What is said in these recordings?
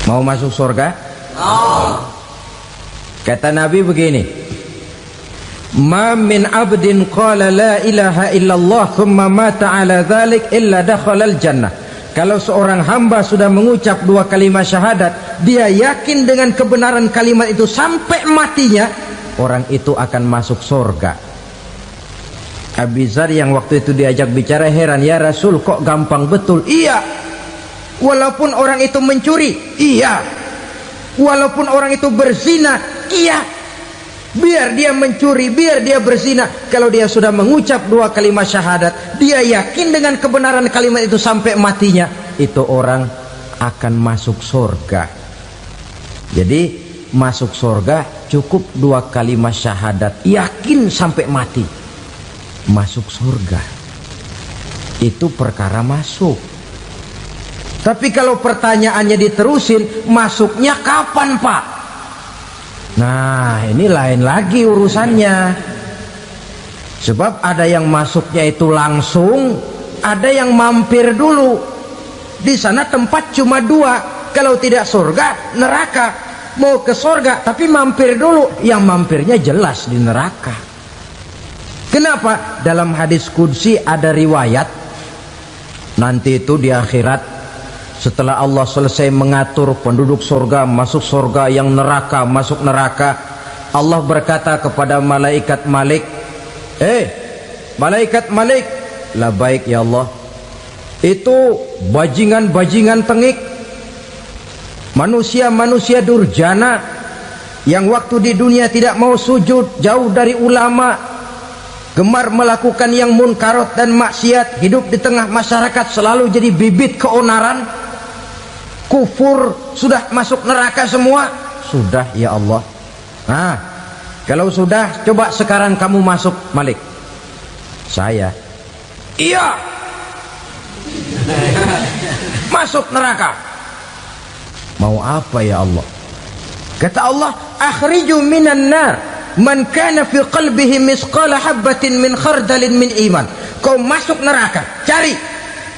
Mau masuk surga? Kata Nabi begini, ma min abdin qala la ilaha illallah thumma mata ala dhalik illa dakhala al-jannah. Kalau seorang hamba sudah mengucap dua kalimat syahadat, dia yakin dengan kebenaran kalimat itu sampai matinya, orang itu akan masuk surga. Abi Dzar yang waktu itu diajak bicara heran, ya Rasul kok gampang betul? Iya, walaupun orang itu mencuri, iya, walaupun orang itu berzina, iya, biar dia mencuri, biar dia berzina, kalau dia sudah mengucap dua kalimat syahadat, dia yakin dengan kebenaran kalimat itu sampai matinya, itu orang akan masuk surga. Jadi masuk surga cukup dua kalimat syahadat, yakin sampai mati, masuk surga. Itu perkara masuk. Tapi kalau pertanyaannya diterusin, masuknya kapan Pak? Nah, ini lain lagi urusannya. Sebab ada yang masuknya itu langsung, ada yang mampir dulu. Di sana tempat cuma dua, kalau tidak surga, neraka. Mau ke surga tapi mampir dulu, yang mampirnya jelas di neraka. Kenapa? Dalam hadis qudsi ada riwayat, nanti itu di akhirat, setelah Allah selesai mengatur penduduk surga masuk surga, yang neraka masuk neraka, Allah berkata kepada malaikat Malik, malaikat Malik, labaik ya Allah, itu bajingan-bajingan tengik, manusia-manusia durjana yang waktu di dunia tidak mau sujud, jauh dari ulama, gemar melakukan yang munkarat dan maksiat, hidup di tengah masyarakat selalu jadi bibit keonaran, kufur, sudah masuk neraka semua. Sudah ya Allah. Nah, kalau sudah, coba sekarang kamu masuk Malik. Saya, iya, masuk neraka. Mau apa ya Allah? Kata Allah, akhriju minan nar man kana fi qalbihi misqala habatin min khardalin min iman. Kau masuk neraka, cari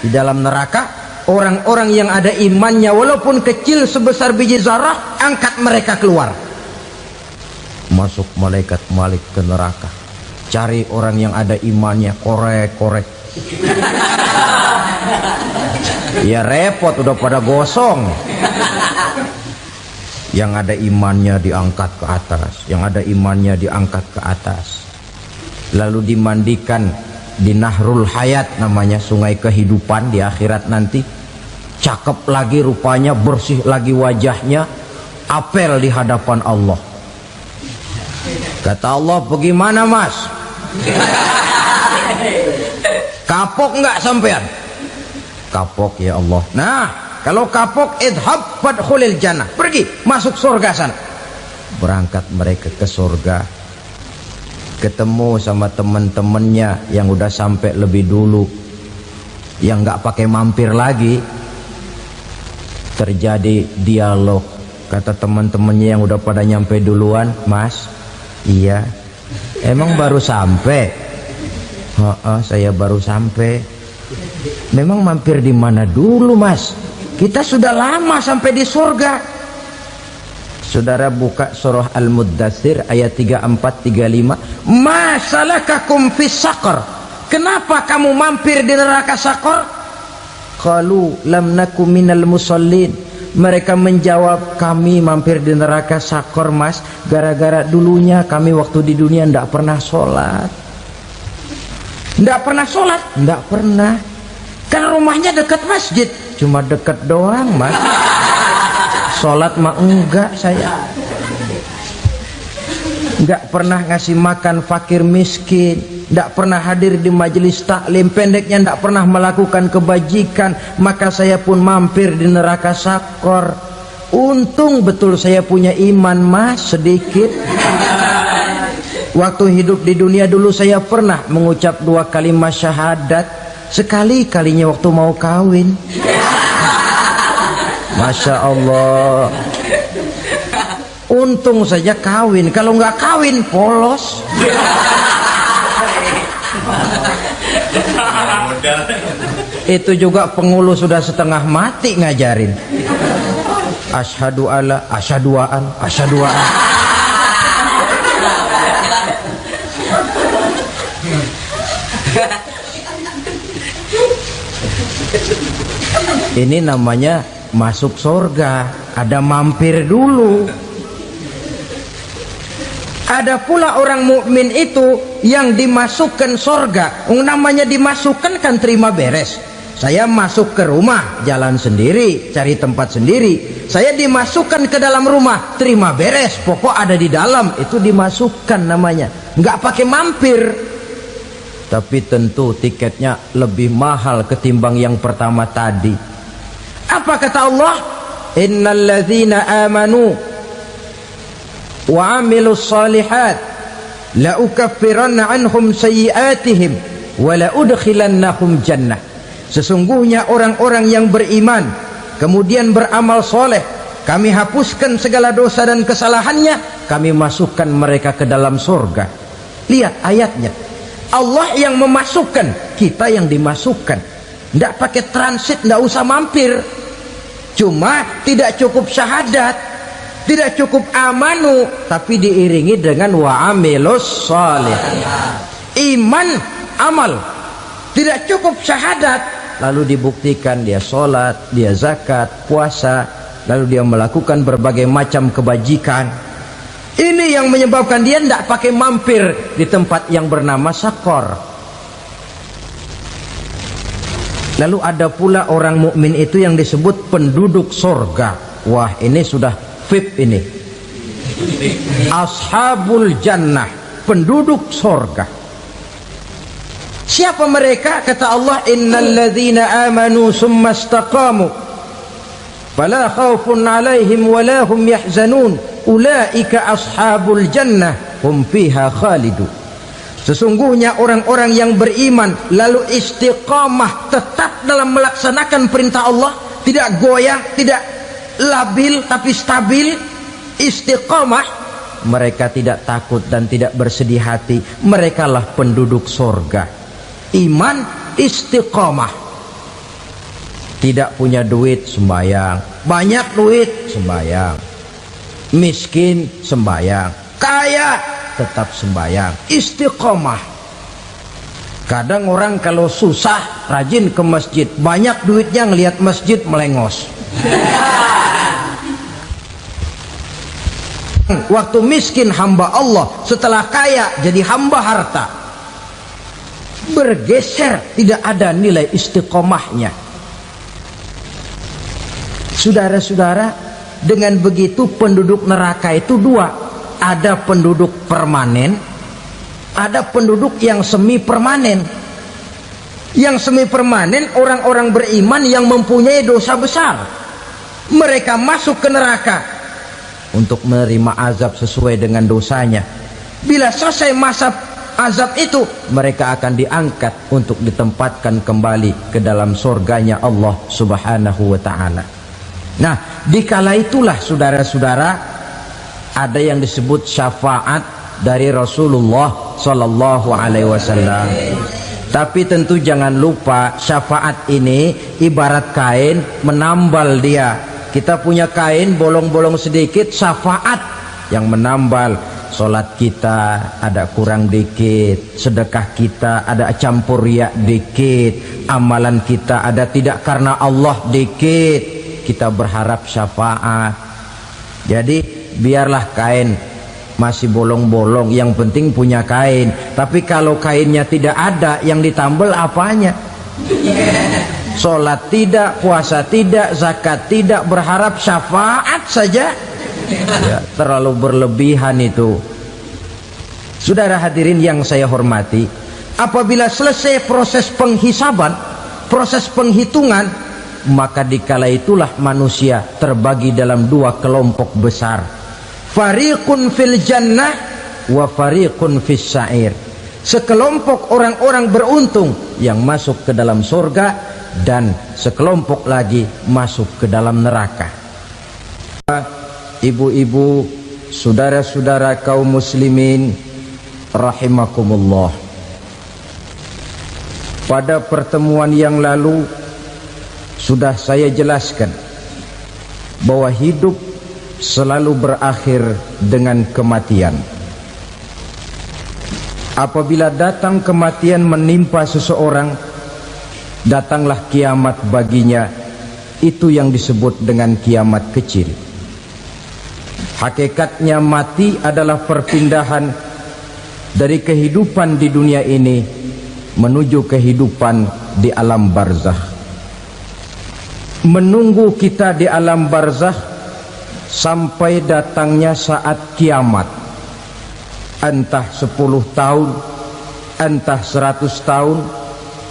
di dalam neraka orang-orang yang ada imannya walaupun kecil sebesar biji zarah, angkat mereka keluar. Masuk malaikat Malik ke neraka, cari orang yang ada imannya, korek-korek. Ya repot, udah pada gosong. Yang ada imannya diangkat ke atas, yang ada imannya diangkat ke atas, lalu dimandikan di Nahrul Hayat, namanya sungai kehidupan di akhirat nanti. Cakep lagi rupanya, bersih lagi wajahnya, apel di hadapan Allah. Kata Allah, bagaimana mas? Kapok nggak sampean? Kapok ya Allah. Nah, kalau kapok, idhab fadkhulil jannah, pergi masuk surga sana. Berangkat mereka ke surga, ketemu sama teman-temannya yang udah sampai lebih dulu, yang nggak pakai mampir lagi. Terjadi dialog. Kata teman-temannya yang udah pada nyampe duluan, mas, iya, emang baru sampai? Saya baru sampai. Memang mampir di mana dulu mas? Kita sudah lama sampai di surga. Saudara buka surah Al-Muddatsir ayat 34-35. Ma salakakum fis saqar? Kenapa kamu mampir di neraka Saqar? Qalu lam naku minal musallin. Mereka menjawab, kami mampir di neraka Saqar mas, gara-gara dulunya kami waktu di dunia ndak pernah sholat. Ndak pernah sholat? Ndak pernah. Kan rumahnya dekat masjid, cuma dekat doang mas. Sholat mah enggak saya. Nggak pernah ngasih makan fakir miskin, nggak pernah hadir di majelis taklim, pendeknya nggak pernah melakukan kebajikan, maka saya pun mampir di neraka Saqar. Untung betul saya punya iman mas sedikit. Waktu hidup di dunia dulu saya pernah mengucap dua kalimat syahadat, sekali-kalinya waktu mau kawin. Masya Allah. Untung saja kawin, kalau nggak kawin polos. Itu juga pengulu sudah setengah mati ngajarin. Asyhadu alla, asyhaduan, asyhaduan. Ini namanya masuk surga, ada mampir dulu. Ada pula orang mukmin itu yang dimasukkan surga. Namanya dimasukkan kan terima beres. Saya masuk ke rumah, jalan sendiri, cari tempat sendiri. Saya dimasukkan ke dalam rumah, terima beres, pokok ada di dalam, itu dimasukkan namanya. Nggak pakai mampir. Tapi tentu tiketnya lebih mahal ketimbang yang pertama tadi. Apa kata Allah? Innal ladzina amanu wa amilus salihat la ukaffiranna anhum sayyi'atihim wa la udkhilannahum jannah. Sesungguhnya orang-orang yang beriman kemudian beramal soleh, kami hapuskan segala dosa dan kesalahannya, kami masukkan mereka ke dalam surga. Lihat ayatnya, Allah yang memasukkan, kita yang dimasukkan. Tidak pakai transit, tidak usah mampir. Cuma tidak cukup syahadat, tidak cukup amanu, tapi diiringi dengan wa'amilus salih. Iman, amal. Tidak cukup syahadat, lalu dibuktikan dia sholat, dia zakat, puasa, lalu dia melakukan berbagai macam kebajikan. Ini yang menyebabkan dia tidak pakai mampir di tempat yang bernama sakor. Lalu ada pula orang mukmin itu yang disebut penduduk sorga. Wah, ini sudah VIP ini. Ashabul jannah, penduduk sorga. Siapa mereka? Kata Allah, innal ladzina amanu summa istaqamu fala khaufun alaihim wala hum yahzanun ulaika ashabul jannah hum fiha khalidun. Sesungguhnya orang-orang yang beriman lalu istiqamah, tetap dalam melaksanakan perintah Allah, tidak goyah, tidak labil tapi stabil, istiqamah, mereka tidak takut dan tidak bersedih hati. Merekalah penduduk surga. Iman, istiqamah. Tidak punya duit, sembahyang. Banyak duit, sembahyang. Miskin, sembahyang. Kaya, tetap sembahyang. Istiqamah. Kadang orang kalau susah rajin ke masjid, banyak duitnya ngelihat masjid melengos. Waktu miskin hamba Allah, setelah kaya jadi hamba harta. Bergeser, tidak ada nilai istiqomahnya. Saudara-saudara, dengan begitu penduduk neraka itu dua. Ada penduduk permanen, ada penduduk yang semi permanen. Yang semi permanen orang-orang beriman yang mempunyai dosa besar. Mereka masuk ke neraka untuk menerima azab sesuai dengan dosanya. Bila selesai masa azab itu, mereka akan diangkat untuk ditempatkan kembali ke dalam surganya Allah Subhanahu wa ta'ala. Nah, dikala itulah saudara-saudara, ada yang disebut syafaat dari Rasulullah Sallallahu Alaihi Wasallam. Tapi tentu jangan lupa, syafaat ini ibarat kain menambal dia. Kita punya kain bolong-bolong sedikit, syafaat yang menambal. Solat kita ada kurang dikit, sedekah kita ada campur riak dikit, amalan kita ada tidak karena Allah dikit, kita berharap syafaat. Jadi biarlah kain masih bolong-bolong, yang penting punya kain. Tapi kalau kainnya tidak ada, yang ditambal apanya? Solat tidak, puasa tidak, zakat tidak, berharap syafaat saja. Ya, terlalu berlebihan itu. Saudara hadirin yang saya hormati, apabila selesai proses penghisaban, proses penghitungan, maka dikala itulah manusia terbagi dalam dua kelompok besar. Fariqun fil jannah wa fariqun fis sa'ir. Sekelompok orang-orang beruntung yang masuk ke dalam surga, dan sekelompok lagi masuk ke dalam neraka. Ibu-ibu, saudara-saudara kaum muslimin rahimakumullah, pada pertemuan yang lalu sudah saya jelaskan bahwa hidup selalu berakhir dengan kematian. Apabila datang kematian menimpa seseorang, datanglah kiamat baginya. Itu yang disebut dengan kiamat kecil. Hakikatnya mati adalah perpindahan dari kehidupan di dunia ini menuju kehidupan di alam barzakh. Menunggu kita di alam barzakh sampai datangnya saat kiamat, entah 10 tahun, entah 100 tahun,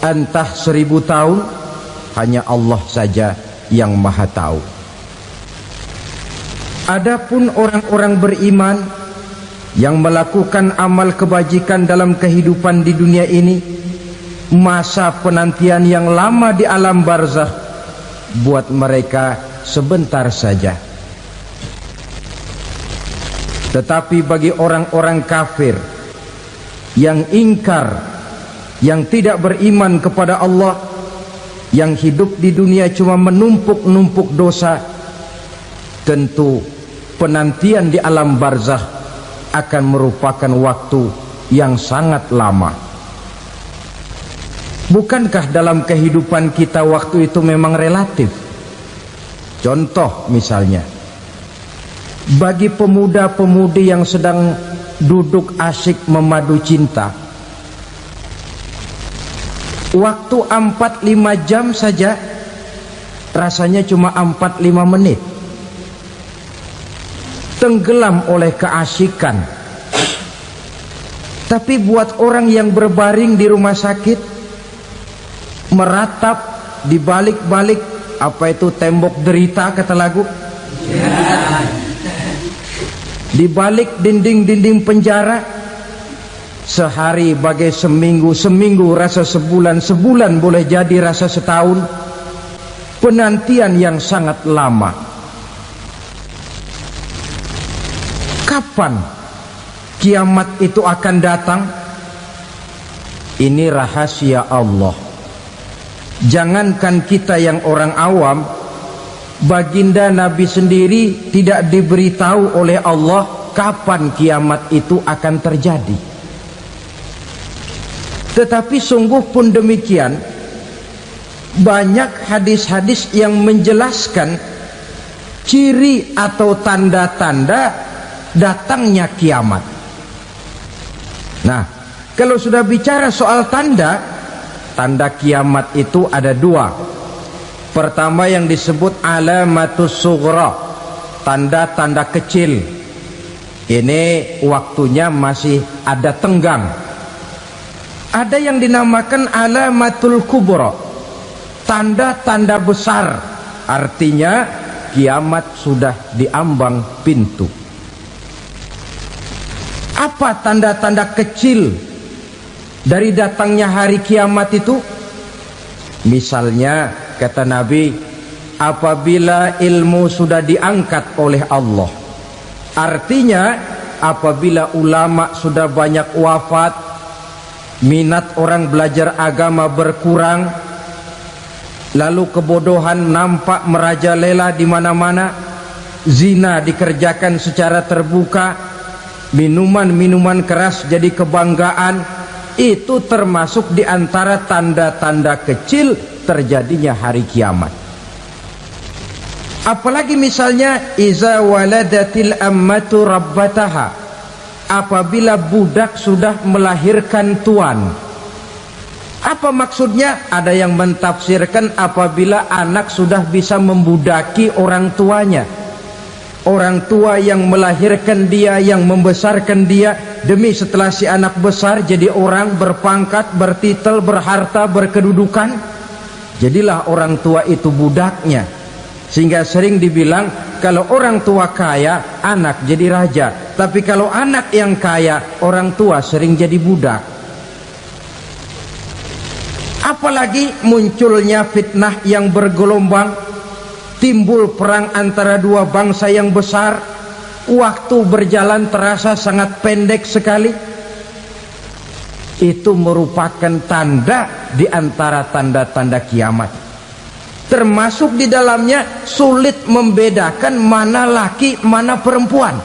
entah 1000 tahun, hanya Allah saja yang maha tahu. Adapun orang-orang beriman yang melakukan amal kebajikan dalam kehidupan di dunia ini, masa penantian yang lama di alam barzakh buat mereka sebentar saja. Tetapi bagi orang-orang kafir yang ingkar, yang tidak beriman kepada Allah, yang hidup di dunia cuma menumpuk-numpuk dosa, tentu penantian di alam barzakh akan merupakan waktu yang sangat lama. Bukankah dalam kehidupan kita waktu itu memang relatif? Contoh misalnya, bagi pemuda-pemudi yang sedang duduk asyik memadu cinta, waktu 4-5 jam saja rasanya cuma 4-5 menit. Tenggelam oleh keasyikan. Tapi buat orang yang berbaring di rumah sakit, meratap di balik-balik apa itu tembok derita kata lagu, di balik dinding-dinding penjara, sehari bagai seminggu, seminggu rasa sebulan, sebulan boleh jadi rasa setahun. Penantian yang sangat lama. Kapan kiamat itu akan datang? Ini rahasia Allah. Jangankan kita yang orang awam, baginda Nabi sendiri tidak diberitahu oleh Allah kapan kiamat itu akan terjadi. Tetapi sungguh pun demikian, banyak hadis-hadis yang menjelaskan ciri atau tanda-tanda datangnya kiamat. Nah, kalau sudah bicara soal tanda kiamat itu ada 2. Pertama yang disebut alamatus sughra, tanda-tanda kecil. Ini waktunya masih ada tenggang. Ada yang dinamakan alamatul kubra, tanda-tanda besar. Artinya kiamat sudah diambang pintu. Apa tanda-tanda kecil dari datangnya hari kiamat itu? Misalnya kata Nabi, apabila ilmu sudah diangkat oleh Allah, artinya apabila ulama sudah banyak wafat, minat orang belajar agama berkurang, lalu kebodohan nampak merajalela di mana-mana, zina dikerjakan secara terbuka, minuman-minuman keras jadi kebanggaan. Itu termasuk di antara tanda-tanda kecil terjadinya hari kiamat. Apalagi misalnya iza waladatil ammatu rabbataha, apabila budak sudah melahirkan tuan. Apa maksudnya? Ada yang mentafsirkan apabila anak sudah bisa membudaki orang tuanya. Orang tua yang melahirkan dia, yang membesarkan dia, demi setelah si anak besar jadi orang berpangkat, bertitel, berharta, berkedudukan, jadilah orang tua itu budaknya. Sehingga sering dibilang kalau orang tua kaya, anak jadi raja. Tapi kalau anak yang kaya, orang tua sering jadi budak. Apalagi munculnya fitnah yang bergelombang, timbul perang antara dua bangsa yang besar, waktu berjalan terasa sangat pendek sekali. Itu merupakan tanda di antara tanda-tanda kiamat. termasuk di dalamnya sulit membedakan mana laki mana perempuan.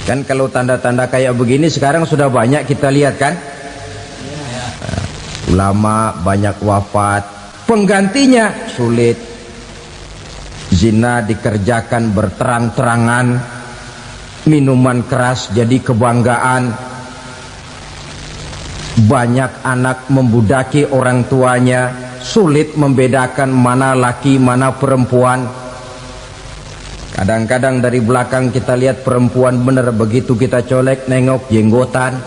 Kan kalau tanda-tanda kayak begini sekarang sudah banyak kita lihat kan. Ulama banyak wafat, penggantinya sulit. Zina dikerjakan berterang-terangan, minuman keras jadi kebanggaan, banyak anak membudaki orang tuanya, sulit membedakan mana laki mana perempuan. Kadang-kadang dari belakang kita lihat perempuan bener, begitu kita colek nengok jenggotan.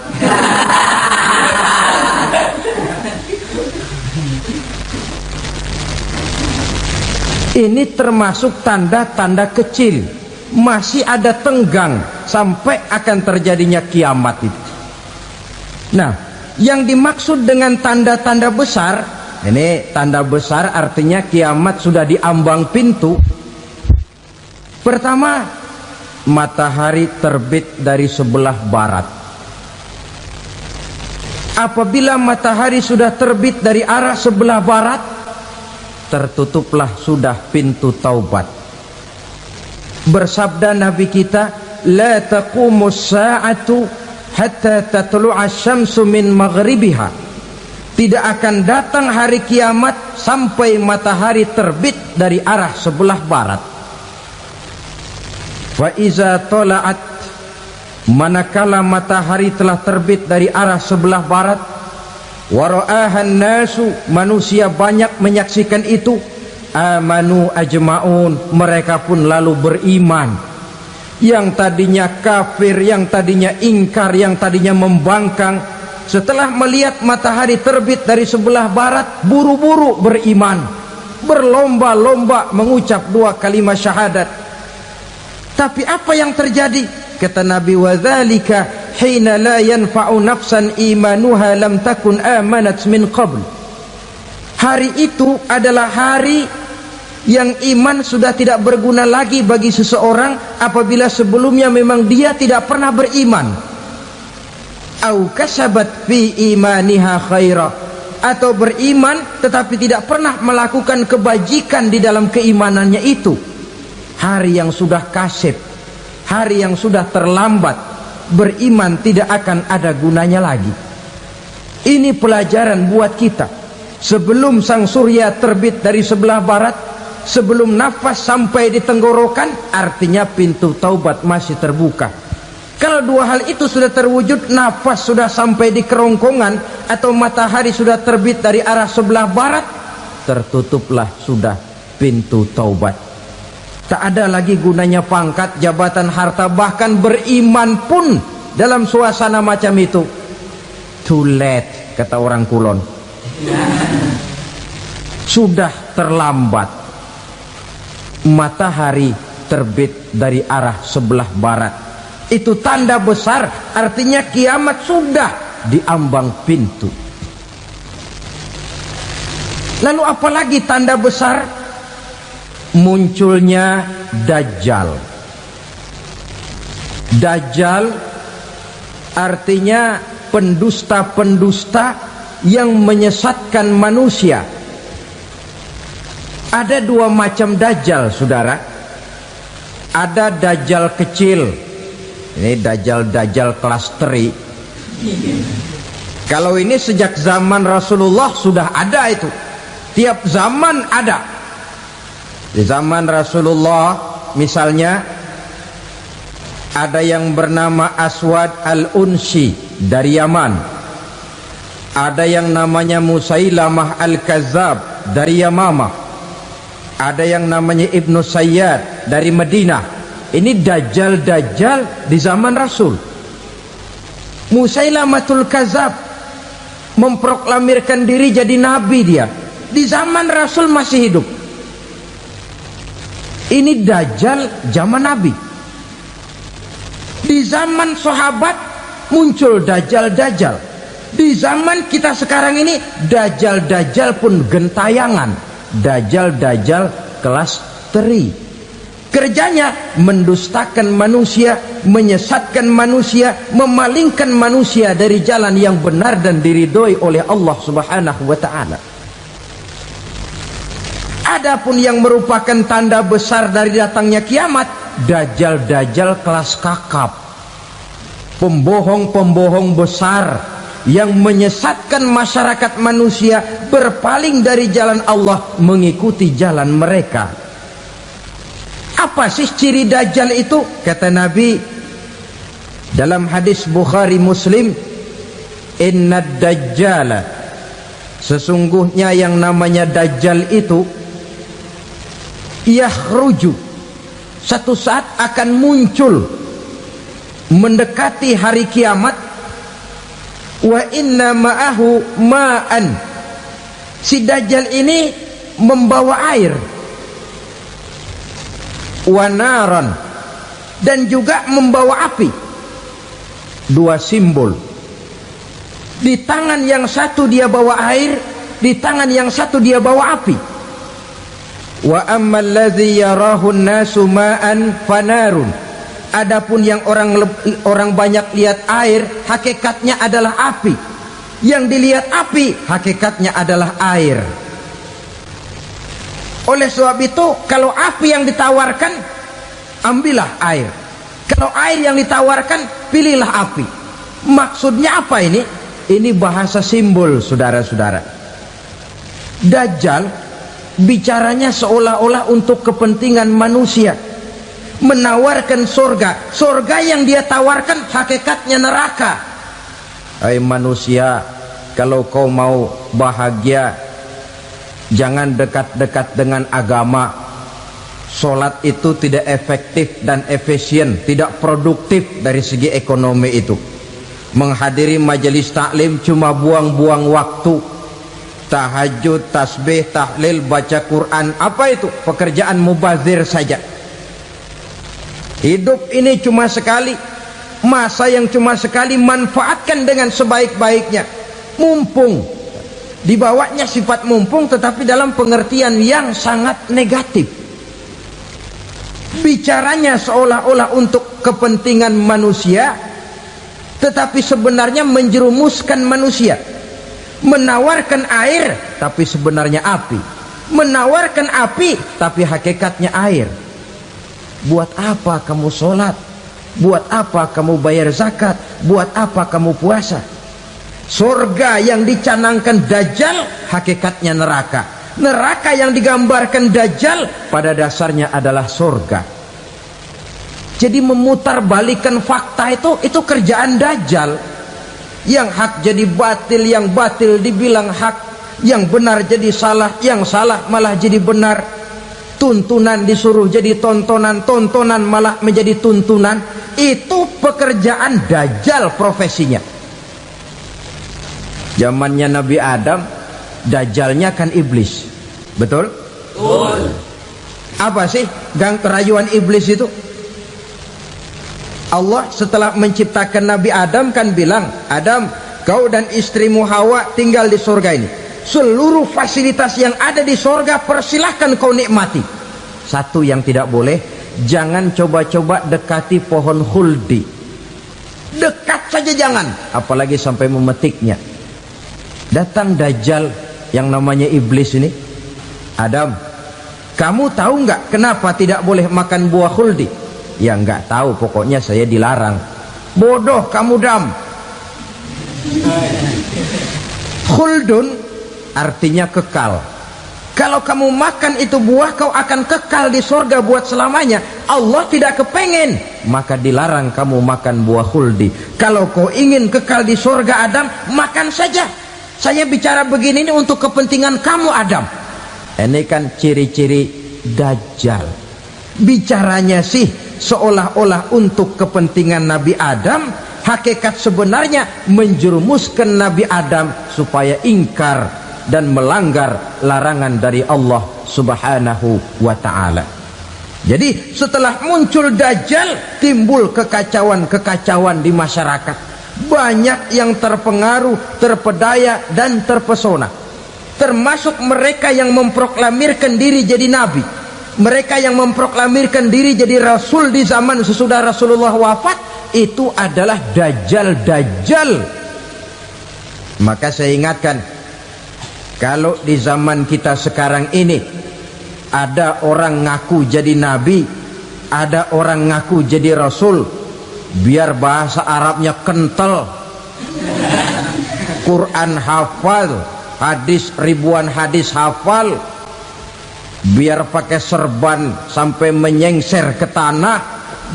Ini termasuk tanda-tanda kecil, masih ada tenggang sampai akan terjadinya kiamat itu. Nah, yang dimaksud dengan tanda-tanda besar, ini tanda besar artinya kiamat sudah di ambang pintu. Pertama, matahari terbit dari sebelah barat. Apabila matahari sudah terbit dari arah sebelah barat, tertutuplah sudah pintu taubat. Bersabda Nabi kita, la taqumus sa'atu hatta tatlu'a syamsu min maghribiha. Tidak akan datang hari kiamat sampai matahari terbit dari arah sebelah barat. Wa iza tala'at, manakala matahari telah terbit dari arah sebelah barat, wara'ahan nasu, manusia banyak menyaksikan itu, amanu ajma'un, mereka pun lalu beriman. Yang tadinya kafir, yang tadinya ingkar, yang tadinya membangkang, setelah melihat matahari terbit dari sebelah barat, buru-buru beriman, berlomba-lomba mengucap 2 kalimat syahadat. Tapi apa yang terjadi? Kata Nabi, wadzalika hina la yanfa'u nafsan imanuha lam takun amanat min qabl. Hari itu adalah hari yang iman sudah tidak berguna lagi bagi seseorang apabila sebelumnya memang dia tidak pernah beriman. Au kasabat fi imaniha khaira, atau beriman tetapi tidak pernah melakukan kebajikan di dalam keimanannya itu. Hari yang sudah kasib, hari yang sudah terlambat, beriman tidak akan ada gunanya lagi. Ini pelajaran buat kita. Sebelum sang surya terbit dari sebelah barat, sebelum nafas sampai di tenggorokan, artinya pintu taubat masih terbuka. Kalau 2 hal itu sudah terwujud, nafas sudah sampai di kerongkongan atau matahari sudah terbit dari arah sebelah barat, tertutuplah sudah pintu taubat. Tak ada lagi gunanya pangkat, jabatan, harta, bahkan beriman pun dalam suasana macam itu. Too late, kata orang Kulon. Sudah terlambat. Matahari terbit dari arah sebelah barat. Itu tanda besar, artinya kiamat sudah di ambang pintu. Lalu apalagi tanda besar? Munculnya Dajjal. Dajjal artinya pendusta-pendusta yang menyesatkan manusia. Ada 2 macam Dajjal, saudara. Ada Dajjal kecil. Ini Dajjal kelas teri. Kalau ini sejak zaman Rasulullah sudah ada itu. Tiap zaman ada. Di zaman Rasulullah misalnya ada yang bernama Aswad al-Unsi dari Yaman. Ada yang namanya Musailamah al-Kazzab dari Yamamah. Ada yang namanya Ibnu Sayyad dari Madinah. Ini Dajjal-Dajjal di zaman Rasul. Musailamatul Kazzab memproklamirkan diri jadi nabi dia. Di zaman Rasul masih hidup. Ini Dajjal zaman Nabi. Di zaman sahabat muncul Dajjal-Dajjal. Di zaman kita sekarang ini Dajjal-Dajjal pun gentayangan. Dajjal-Dajjal kelas teri. Kerjanya mendustakan manusia, menyesatkan manusia, memalingkan manusia dari jalan yang benar dan diridhoi oleh Allah Subhanahu wa ta'ala. Adapun yang merupakan tanda besar dari datangnya kiamat, dajjal-dajjal kelas kakap, pembohong-pembohong besar yang menyesatkan masyarakat manusia berpaling dari jalan Allah mengikuti jalan mereka. Apa sih ciri dajjal itu? Kata Nabi dalam hadis Bukhari Muslim, inna dajjala, sesungguhnya yang namanya dajjal itu yakhruju, satu saat akan muncul mendekati hari kiamat, wa inna ma'ahu ma'an, si dajjal ini membawa air, wa naran, dan juga membawa api. Dua simbol, di tangan yang satu dia bawa air, di tangan yang satu dia bawa api. Wa ammal ladzi yarahu an-nasu ma'an fanarun, adapun yang orang banyak lihat air, hakikatnya adalah api. Yang dilihat api, hakikatnya adalah air. Oleh sebab itu, kalau api yang ditawarkan, ambillah air. Kalau air yang ditawarkan, pilihlah api. Maksudnya apa ini? Ini bahasa simbol, saudara-saudara. Dajjal bicaranya seolah-olah untuk kepentingan manusia, menawarkan surga. Surga yang dia tawarkan hakikatnya neraka. Hai manusia, kalau kau mau bahagia, jangan dekat-dekat dengan agama. Sholat itu tidak efektif dan efisien, tidak produktif dari segi ekonomi itu. Menghadiri majelis taklim cuma buang-buang waktu. Tahajud, tasbih, tahlil, baca Quran, apa itu? Pekerjaan mubazir saja. Hidup ini cuma sekali, masa yang cuma sekali, manfaatkan dengan sebaik-baiknya. Mumpung, dibawanya sifat mumpung, tetapi dalam pengertian yang sangat negatif. Bicaranya seolah-olah untuk kepentingan manusia, tetapi sebenarnya menjerumuskan manusia. Menawarkan air, tapi sebenarnya api. Menawarkan api, tapi hakikatnya air. Buat apa kamu sholat? Buat apa kamu bayar zakat? Buat apa kamu puasa? Surga yang dicanangkan dajjal, hakikatnya neraka. Neraka yang digambarkan dajjal pada dasarnya adalah surga. Jadi memutarbalikan fakta itu kerjaan dajjal. Yang hak jadi batil, yang batil dibilang hak, yang benar jadi salah, yang salah malah jadi benar. Tuntunan disuruh jadi tontonan, tontonan malah menjadi tuntunan. Itu pekerjaan dajjal profesinya. Zamannya Nabi Adam, dajjalnya kan iblis. Betul? Betul. Apa sih gang kerayuan iblis itu? Allah setelah menciptakan Nabi Adam kan bilang, Adam, kau dan istrimu Hawa tinggal di surga ini. Seluruh fasilitas yang ada di surga persilahkan kau nikmati. Satu yang tidak boleh, jangan coba-coba dekati pohon khuldi. Dekat saja jangan, apalagi sampai memetiknya. Datang dajjal yang namanya iblis ini. Adam, kamu tahu nggak kenapa tidak boleh makan buah khuldi? Ya nggak tahu, pokoknya saya dilarang. Bodoh kamu Dam. Khuldun artinya kekal. Kalau kamu makan itu buah, kau akan kekal di surga buat selamanya. Allah tidak kepengen, maka dilarang kamu makan buah khuldi. Kalau kau ingin kekal di surga Adam, makan saja. Saya bicara begini ini untuk kepentingan kamu Adam. Ini kan ciri-ciri dajjal. Bicaranya sih seolah-olah untuk kepentingan Nabi Adam, hakikat sebenarnya menjerumuskan Nabi Adam supaya ingkar dan melanggar larangan dari Allah Subhanahu wa ta'ala. Jadi setelah muncul dajjal, timbul kekacauan-kekacauan di masyarakat. Banyak yang terpengaruh, terpedaya dan terpesona. Termasuk mereka yang memproklamirkan diri jadi nabi, mereka yang memproklamirkan diri jadi rasul di zaman sesudah Rasulullah wafat, itu adalah dajjal-dajjal. Maka saya ingatkan, kalau di zaman kita sekarang ini ada orang ngaku jadi nabi, ada orang ngaku jadi rasul, biar bahasa Arabnya kental, Quran hafal, hadis ribuan hadis hafal, biar pakai serban sampai menyengser ke tanah,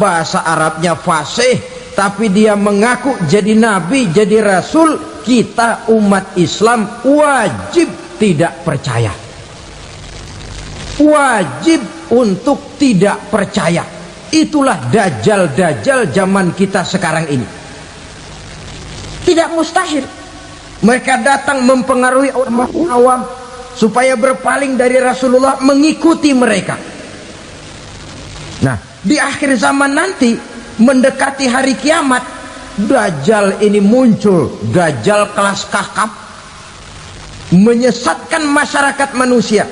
bahasa Arabnya fasih, tapi dia mengaku jadi nabi, jadi rasul, kita umat Islam wajib tidak percaya, wajib untuk tidak percaya. Itulah dajjal-dajjal zaman kita sekarang ini. Tidak mustahil mereka datang mempengaruhi orang awam supaya berpaling dari Rasulullah, mengikuti mereka. Nah, di akhir zaman nanti, mendekati hari kiamat, dajjal ini muncul, dajjal kelas kakap, menyesatkan masyarakat manusia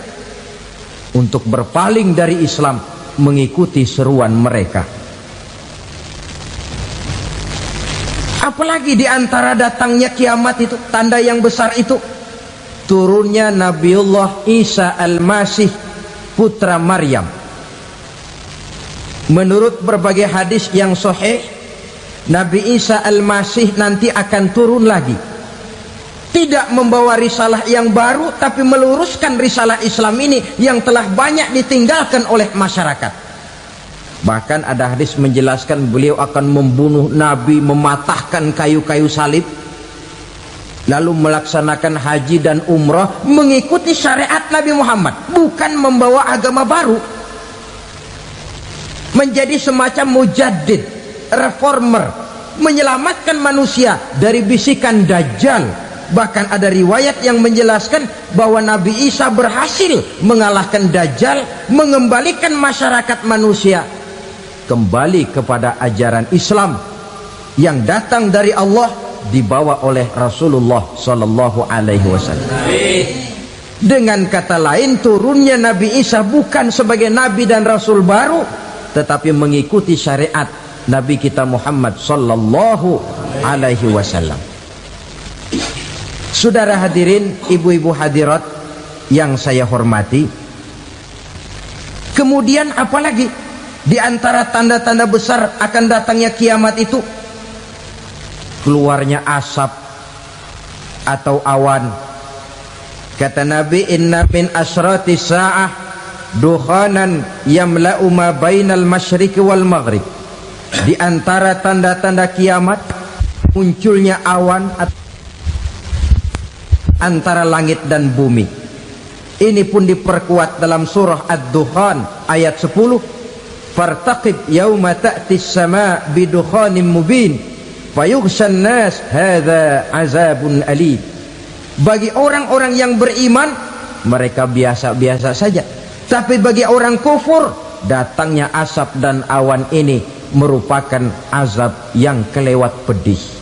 untuk berpaling dari Islam, mengikuti seruan mereka. Apalagi di antara datangnya kiamat itu, tanda yang besar itu, turunnya Nabiullah Isa Al-Masih, putra Maryam. Menurut berbagai hadis yang sahih, Nabi Isa Al-Masih nanti akan turun lagi, tidak membawa risalah yang baru, tapi meluruskan risalah Islam ini yang telah banyak ditinggalkan oleh masyarakat. Bahkan ada hadis menjelaskan beliau akan membunuh Nabi, mematahkan kayu-kayu salib, lalu melaksanakan haji dan umrah mengikuti syariat Nabi Muhammad, bukan membawa agama baru. Menjadi semacam mujaddid, reformer, menyelamatkan manusia dari bisikan dajjal. Bahkan ada riwayat yang menjelaskan bahwa Nabi Isa berhasil mengalahkan dajjal, mengembalikan masyarakat manusia kembali kepada ajaran Islam yang datang dari Allah, dibawa oleh Rasulullah sallallahu alaihi wasallam. Dengan kata lain, turunnya Nabi Isa bukan sebagai nabi dan rasul baru, tetapi mengikuti syariat Nabi kita Muhammad sallallahu alaihi wasallam. Saudara hadirin, ibu-ibu hadirat yang saya hormati, kemudian apalagi di antara tanda-tanda besar akan datangnya kiamat itu? Keluarnya asap atau awan. Kata Nabi, inna min asrati sa'ah dukhanan yamla'u ma bainal masyriqi wal maghrib. Di antara tanda-tanda kiamat, munculnya awan antara langit dan bumi. Ini pun diperkuat dalam surah Ad-Dukhan ayat 10, fartaqib yauma ta'tis sama bidukhanin mubin fayughshan nas hadza azabun alim. Bagi orang-orang yang beriman, mereka biasa-biasa saja, tapi bagi orang kufur, datangnya asap dan awan ini merupakan azab yang kelewat pedih.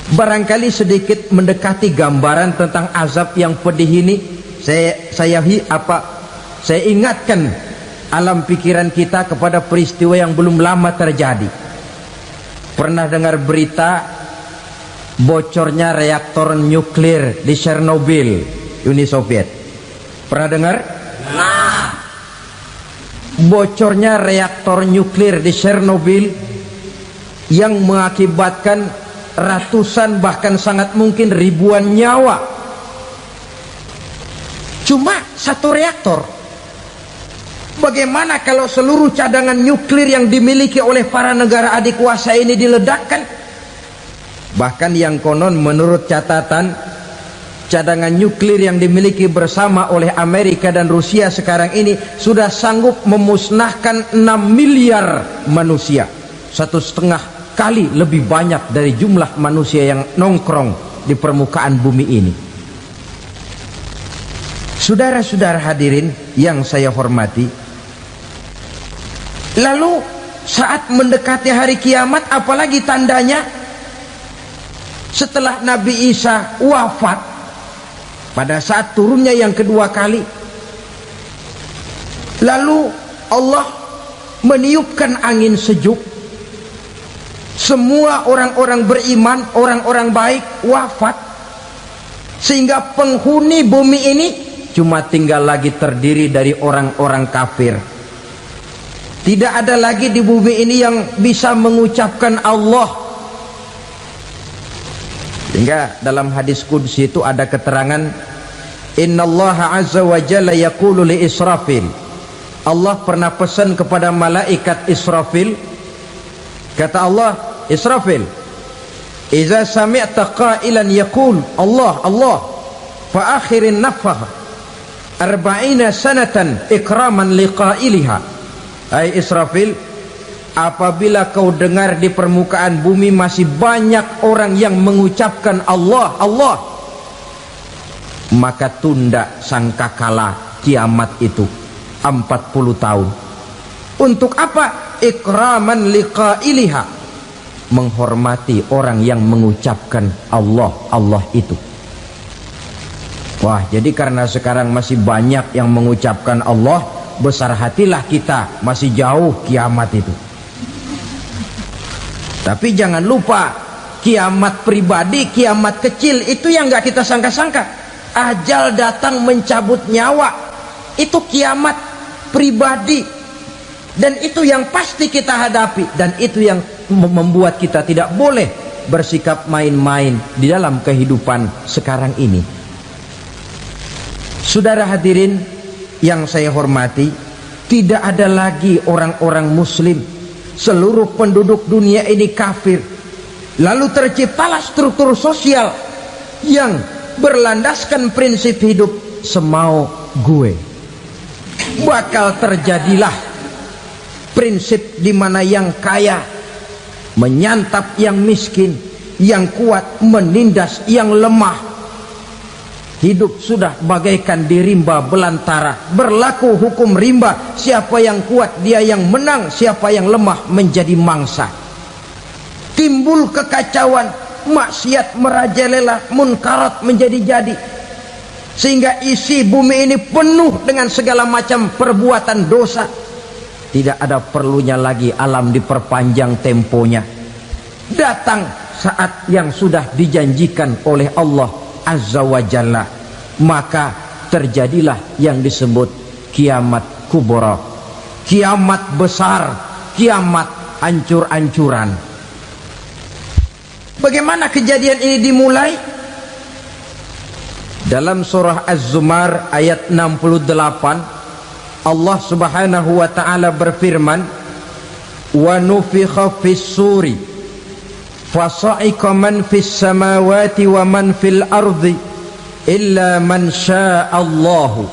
Barangkali sedikit mendekati gambaran tentang azab yang pedih ini, saya ingatkan alam pikiran kita kepada peristiwa yang belum lama terjadi. Pernah dengar berita bocornya reaktor nuklir di Chernobyl, Uni Soviet? Pernah dengar? Nah, bocornya reaktor nuklir di Chernobyl yang mengakibatkan ratusan, bahkan sangat mungkin ribuan nyawa. Cuma satu reaktor. Bagaimana kalau seluruh cadangan nuklir yang dimiliki oleh para negara adik kuasa ini diledakkan? Bahkan yang konon menurut catatan, cadangan nuklir yang dimiliki bersama oleh Amerika dan Rusia sekarang ini sudah sanggup memusnahkan 6 miliar manusia, 1,5 kali lebih banyak dari jumlah manusia yang nongkrong di permukaan bumi ini. Saudara-saudara hadirin yang saya hormati, lalu saat mendekati hari kiamat, apalagi tandanya? Setelah Nabi Isa wafat, pada saat turunnya yang kedua kali, lalu Allah meniupkan angin sejuk. Semua orang-orang beriman, orang-orang baik wafat, sehingga penghuni bumi ini cuma tinggal lagi terdiri dari orang-orang kafir. Tidak ada lagi di bumi ini yang bisa mengucapkan Allah. Sehingga dalam hadis qudsi itu ada keterangan, innallaha azza wa jalla yaqulu li Israfil. Allah pernah pesan kepada malaikat Israfil. Kata Allah, Israfil, idza sami'ta qailan yaqul Allah Allah fa akhirin nafakh 40 sanatan ikraman liqailiha. Hai Israfil, apabila kau dengar di permukaan bumi masih banyak orang yang mengucapkan Allah Allah, maka tunda sangkakala kiamat itu 40 tahun. Untuk apa? Ikraman liqailiha, menghormati orang yang mengucapkan Allah Allah itu. Wah, jadi karena sekarang masih banyak yang mengucapkan Allah, besar hatilah kita, masih jauh kiamat itu. Tapi jangan lupa, kiamat pribadi, kiamat kecil itu yang gak kita sangka-sangka. Ajal datang mencabut nyawa, itu kiamat pribadi, dan itu yang pasti kita hadapi, dan itu yang membuat kita tidak boleh bersikap main-main di dalam kehidupan sekarang ini. Saudara hadirin yang saya hormati, tidak ada lagi orang-orang muslim. Seluruh penduduk dunia ini kafir. Lalu terciptalah struktur sosial yang berlandaskan prinsip hidup semau gue. Bakal terjadilah prinsip di mana yang kaya menyantap yang miskin, yang kuat menindas yang lemah. Hidup sudah bagaikan di rimba belantara, berlaku hukum rimba. Siapa yang kuat dia yang menang, siapa yang lemah menjadi mangsa. Timbul kekacauan, maksiat merajalela, munkarat menjadi-jadi, sehingga isi bumi ini penuh dengan segala macam perbuatan dosa. Tidak ada perlunya lagi alam diperpanjang temponya. Datang saat yang sudah dijanjikan oleh Allah Azza wa Jalla, maka terjadilah yang disebut kiamat kubra, kiamat besar, kiamat ancur-ancuran. Bagaimana kejadian ini dimulai? Dalam surah Az-Zumar ayat 68, Allah Subhanahu wa taala berfirman, wa nufikha fis suri fasa'iqa man fis samawati wa man fil ardi illa man sya'allahu.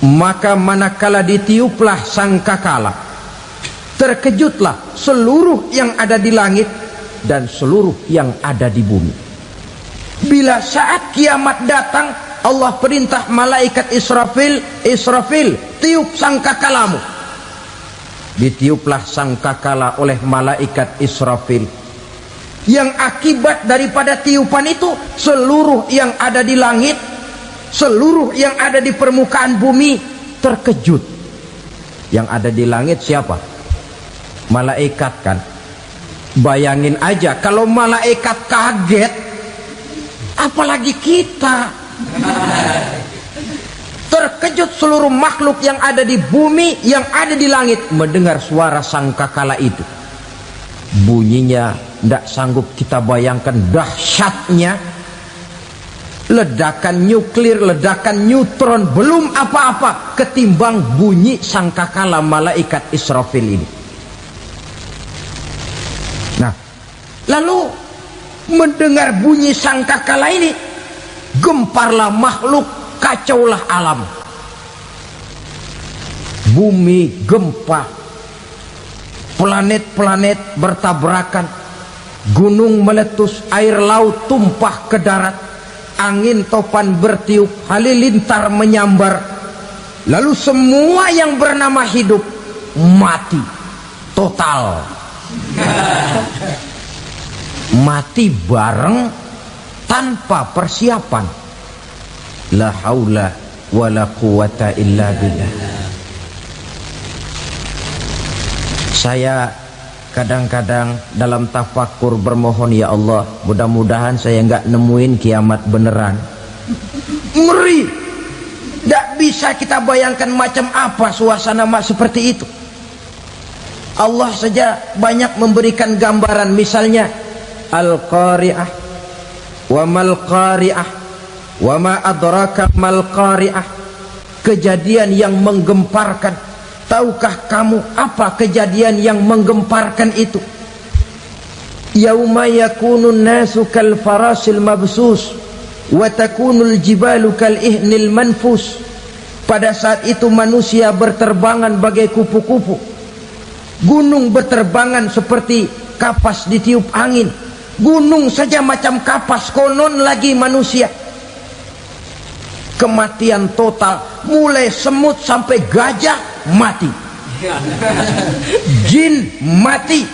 Maka manakala ditiuplah sangkakala, terkejutlah seluruh yang ada di langit dan seluruh yang ada di bumi. Bila saat kiamat datang, Allah perintah malaikat Israfil, Israfil, tiup sangkakalamu. Ditiuplah sangkakala oleh malaikat Israfil. Yang akibat daripada tiupan itu, seluruh yang ada di langit, seluruh yang ada di permukaan bumi terkejut. Yang ada di langit siapa? Malaikat kan. Bayangin aja kalau malaikat kaget, apalagi kita. Terkejut seluruh makhluk yang ada di bumi, yang ada di langit mendengar suara sangkakala itu. Bunyinya tidak sanggup kita bayangkan dahsyatnya. Ledakan nuklir, ledakan neutron, belum apa-apa ketimbang bunyi sangkakala malaikat Israfil ini. Nah, lalu mendengar bunyi sangkakala ini, gemparlah makhluk, kacaulah alam. Bumi gempa, planet-planet bertabrakan, gunung meletus, air laut tumpah ke darat, angin topan bertiup, halilintar menyambar. Lalu semua yang bernama hidup mati total. Mati bareng tanpa persiapan. La haula wala quwata illa billah. Saya kadang-kadang dalam tafakur bermohon, ya Allah, mudah-mudahan saya nggak nemuin kiamat beneran. Ngeri, bisa kita bayangkan macam apa suasana seperti itu. Allah saja banyak memberikan gambaran, misalnya Al-Qari'ah, wa mal qari'ah, wa ma adraka mal qari'ah. Kejadian yang menggemparkan. Tahukah kamu apa kejadian yang menggemparkan itu? Yauma yakunun nasu kal farasil mabsus wa takunul jibalu kal ihnil manfus. Pada saat itu manusia berterbangan bagai kupu-kupu, gunung berterbangan seperti kapas ditiup angin. Gunung saja macam kapas, konon lagi manusia. Kematian total, mulai semut sampai gajah mati, jin mati,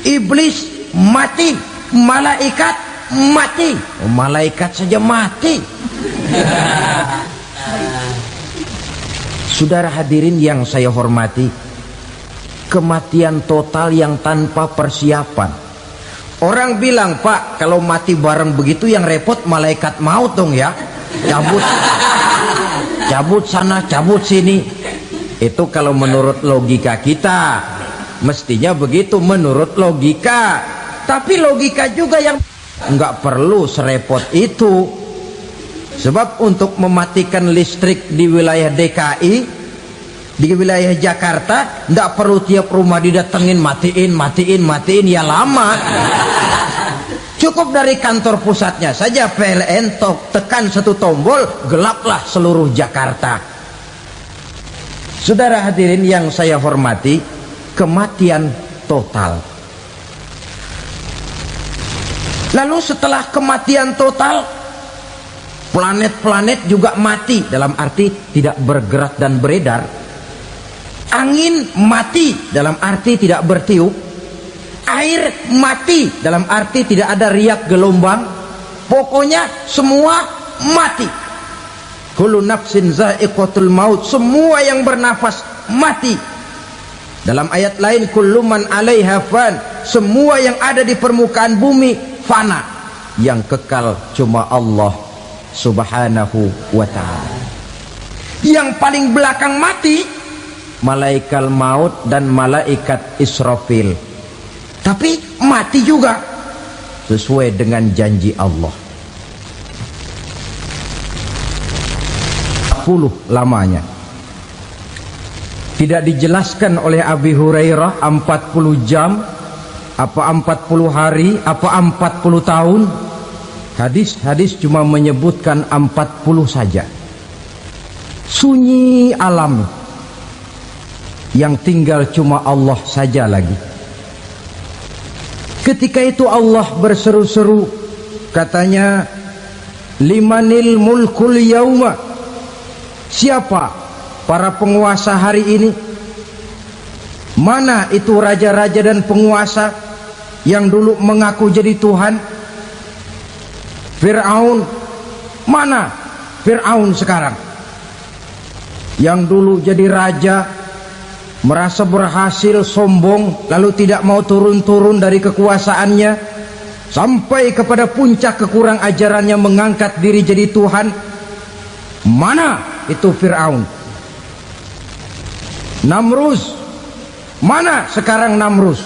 iblis mati, malaikat mati. Oh, malaikat saja mati. Saudara hadirin yang saya hormati, kematian total yang tanpa persiapan. Orang bilang, Pak, kalau mati bareng begitu yang repot malaikat maut dong ya. Cabut sana, cabut sini. Itu kalau menurut logika kita, mestinya begitu menurut logika. Tapi logika juga yang nggak perlu serepot itu. Sebab untuk mematikan listrik di wilayah DKI, di wilayah Jakarta, nggak perlu tiap rumah didatengin matiin ya lama. Cukup dari kantor pusatnya saja PLN, tekan satu tombol, gelaplah seluruh Jakarta. Saudara hadirin yang saya hormati, kematian total. Lalu setelah kematian total, planet-planet juga mati, dalam arti tidak bergerak dan beredar. Angin mati, dalam arti tidak bertiup. Air mati, dalam arti tidak ada riak gelombang. Pokoknya semua mati. Kullu nafsin za'iqatul maut, semua yang bernafas mati. Dalam ayat lain, kullu man 'alaiha fan, semua yang ada di permukaan bumi fana. Yang kekal cuma Allah Subhanahu wa ta'ala. Yang paling belakang mati malaikat maut dan malaikat Israfil. Tapi mati juga sesuai dengan janji Allah. 40 lamanya. Tidak dijelaskan oleh Abi Hurairah 40 jam, apa 40 hari, apa 40 tahun. Hadis-hadis cuma menyebutkan 40 saja. Sunyi alam, yang tinggal cuma Allah saja lagi. Ketika itu Allah berseru-seru, katanya, limanil mulkul yauma, siapa para penguasa hari ini? Mana itu raja-raja dan penguasa yang dulu mengaku jadi Tuhan? Fir'aun, mana Fir'aun sekarang? Yang dulu jadi raja, merasa berhasil, sombong, lalu tidak mau turun-turun dari kekuasaannya, sampai kepada puncak kekurang ajarannya mengangkat diri jadi Tuhan. Mana itu Fir'aun? Namrus, mana sekarang Namrus?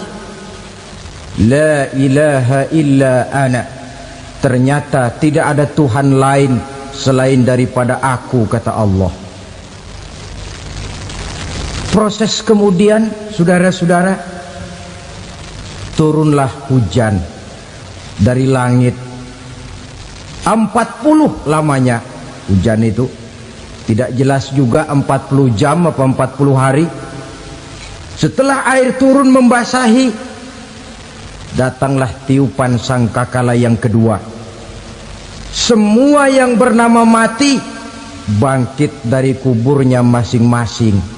La ilaha illa ana, ternyata tidak ada Tuhan lain selain daripada aku, kata Allah. Proses kemudian, saudara-saudara, turunlah hujan dari langit. 40 lamanya hujan itu. Tidak jelas juga 40 jam apa 40 hari. Setelah air turun membasahi, datanglah tiupan sangkakala yang kedua. Semua yang bernama mati bangkit dari kuburnya masing-masing.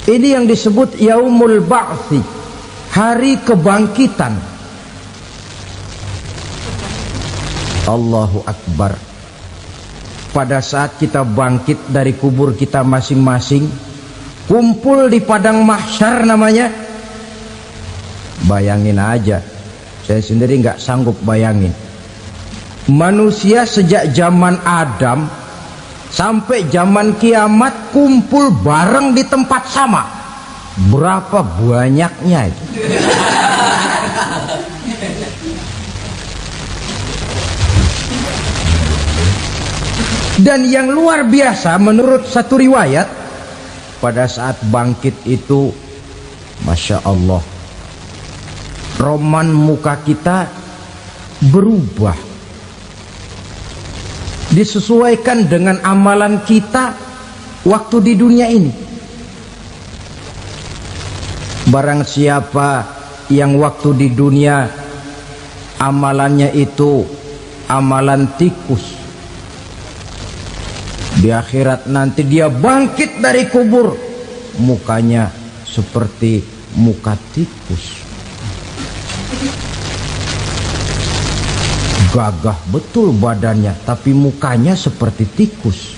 Ini yang disebut Yaumul Ba'thi, hari kebangkitan. Allahu Akbar. Pada saat kita bangkit dari kubur kita masing-masing, kumpul di padang mahsyar namanya. Bayangin aja, saya sendiri nggak sanggup bayangin. Manusia sejak zaman Adam sampai zaman kiamat kumpul bareng di tempat sama. Berapa banyaknya itu? Dan yang luar biasa menurut satu riwayat, pada saat bangkit itu, Masya Allah, roman muka kita berubah, disesuaikan dengan amalan kita waktu di dunia ini. Barang siapa yang waktu di dunia amalannya itu amalan tikus, di akhirat nanti dia bangkit dari kubur, mukanya seperti muka tikus. Gagah betul badannya, tapi mukanya seperti tikus.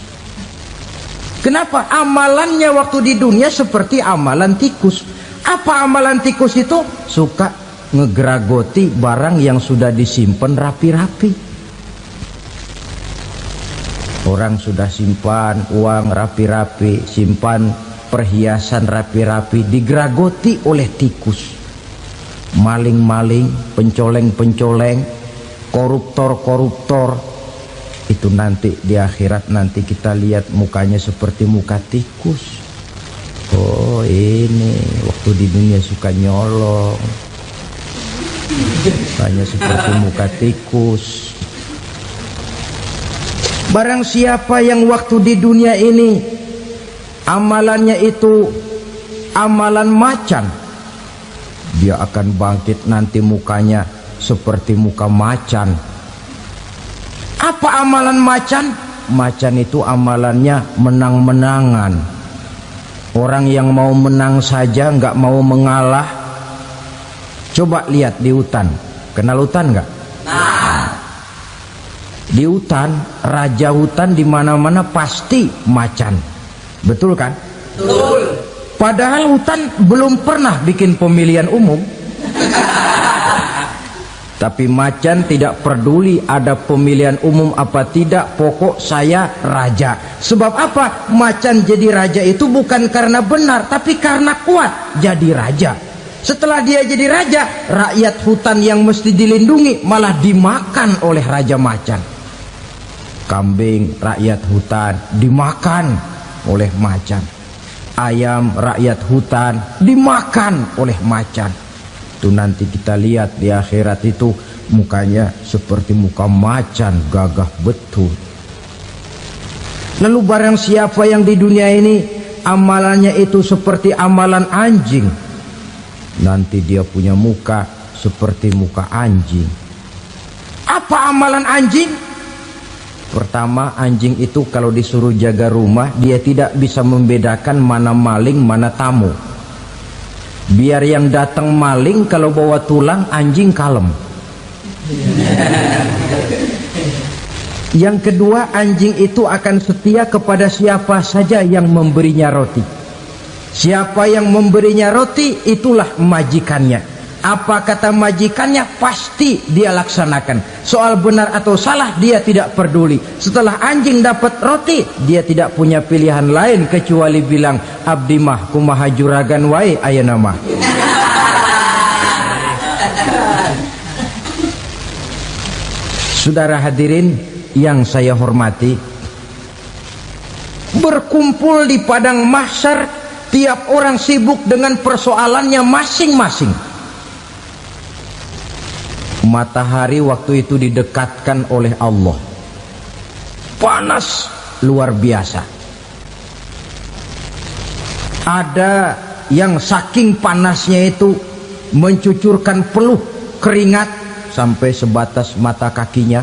Kenapa? Amalannya waktu di dunia seperti amalan tikus. Apa amalan tikus itu? Suka ngegeragoti barang yang sudah disimpan rapi-rapi. Orang sudah simpan uang rapi-rapi, simpan perhiasan rapi-rapi, digeragoti oleh tikus. Maling-maling, pencoleng-pencoleng, koruptor-koruptor, itu nanti di akhirat nanti kita lihat mukanya seperti muka tikus. Oh, ini waktu di dunia suka nyolong, mukanya seperti muka tikus. Barang siapa yang waktu di dunia ini amalannya itu amalan macan, dia akan bangkit nanti mukanya seperti muka macan. Apa amalan macan? Macan itu amalannya menang-menangan. Orang yang mau menang saja, nggak mau mengalah. Coba lihat di hutan. Kenal hutan nggak? Di hutan, raja hutan di mana-mana pasti macan. Betul kan? Betul. Padahal hutan belum pernah bikin pemilihan umum. Tapi macan tidak peduli ada pemilihan umum apa tidak, pokok saya raja. Sebab apa? Macan jadi raja itu bukan karena benar, tapi karena kuat jadi raja. Setelah dia jadi raja, rakyat hutan yang mesti dilindungi malah dimakan oleh raja macan. Kambing rakyat hutan dimakan oleh macan. Ayam rakyat hutan dimakan oleh macan. Itu nanti kita lihat di akhirat itu mukanya seperti muka macan, gagah betul. Lalu barang siapa yang di dunia ini amalannya itu seperti amalan anjing, nanti dia punya muka seperti muka anjing. Apa amalan anjing? Pertama, anjing itu kalau disuruh jaga rumah, dia tidak bisa membedakan mana maling, mana tamu. Biar yang datang maling, kalau bawa tulang, anjing kalem. Yang kedua, anjing itu akan setia kepada siapa saja yang memberinya roti. Siapa yang memberinya roti, itulah majikannya. Apa kata majikannya, pasti dia laksanakan. Soal benar atau salah dia tidak peduli. Setelah anjing dapat roti, dia tidak punya pilihan lain kecuali bilang, abdi mah kumaha juragan wae ayeuna mah. Saudara hadirin yang saya hormati, berkumpul di padang mahsyar, tiap orang sibuk dengan persoalannya masing-masing. Matahari waktu itu didekatkan oleh Allah, panas luar biasa. Ada yang saking panasnya itu mencucurkan peluh keringat sampai sebatas mata kakinya.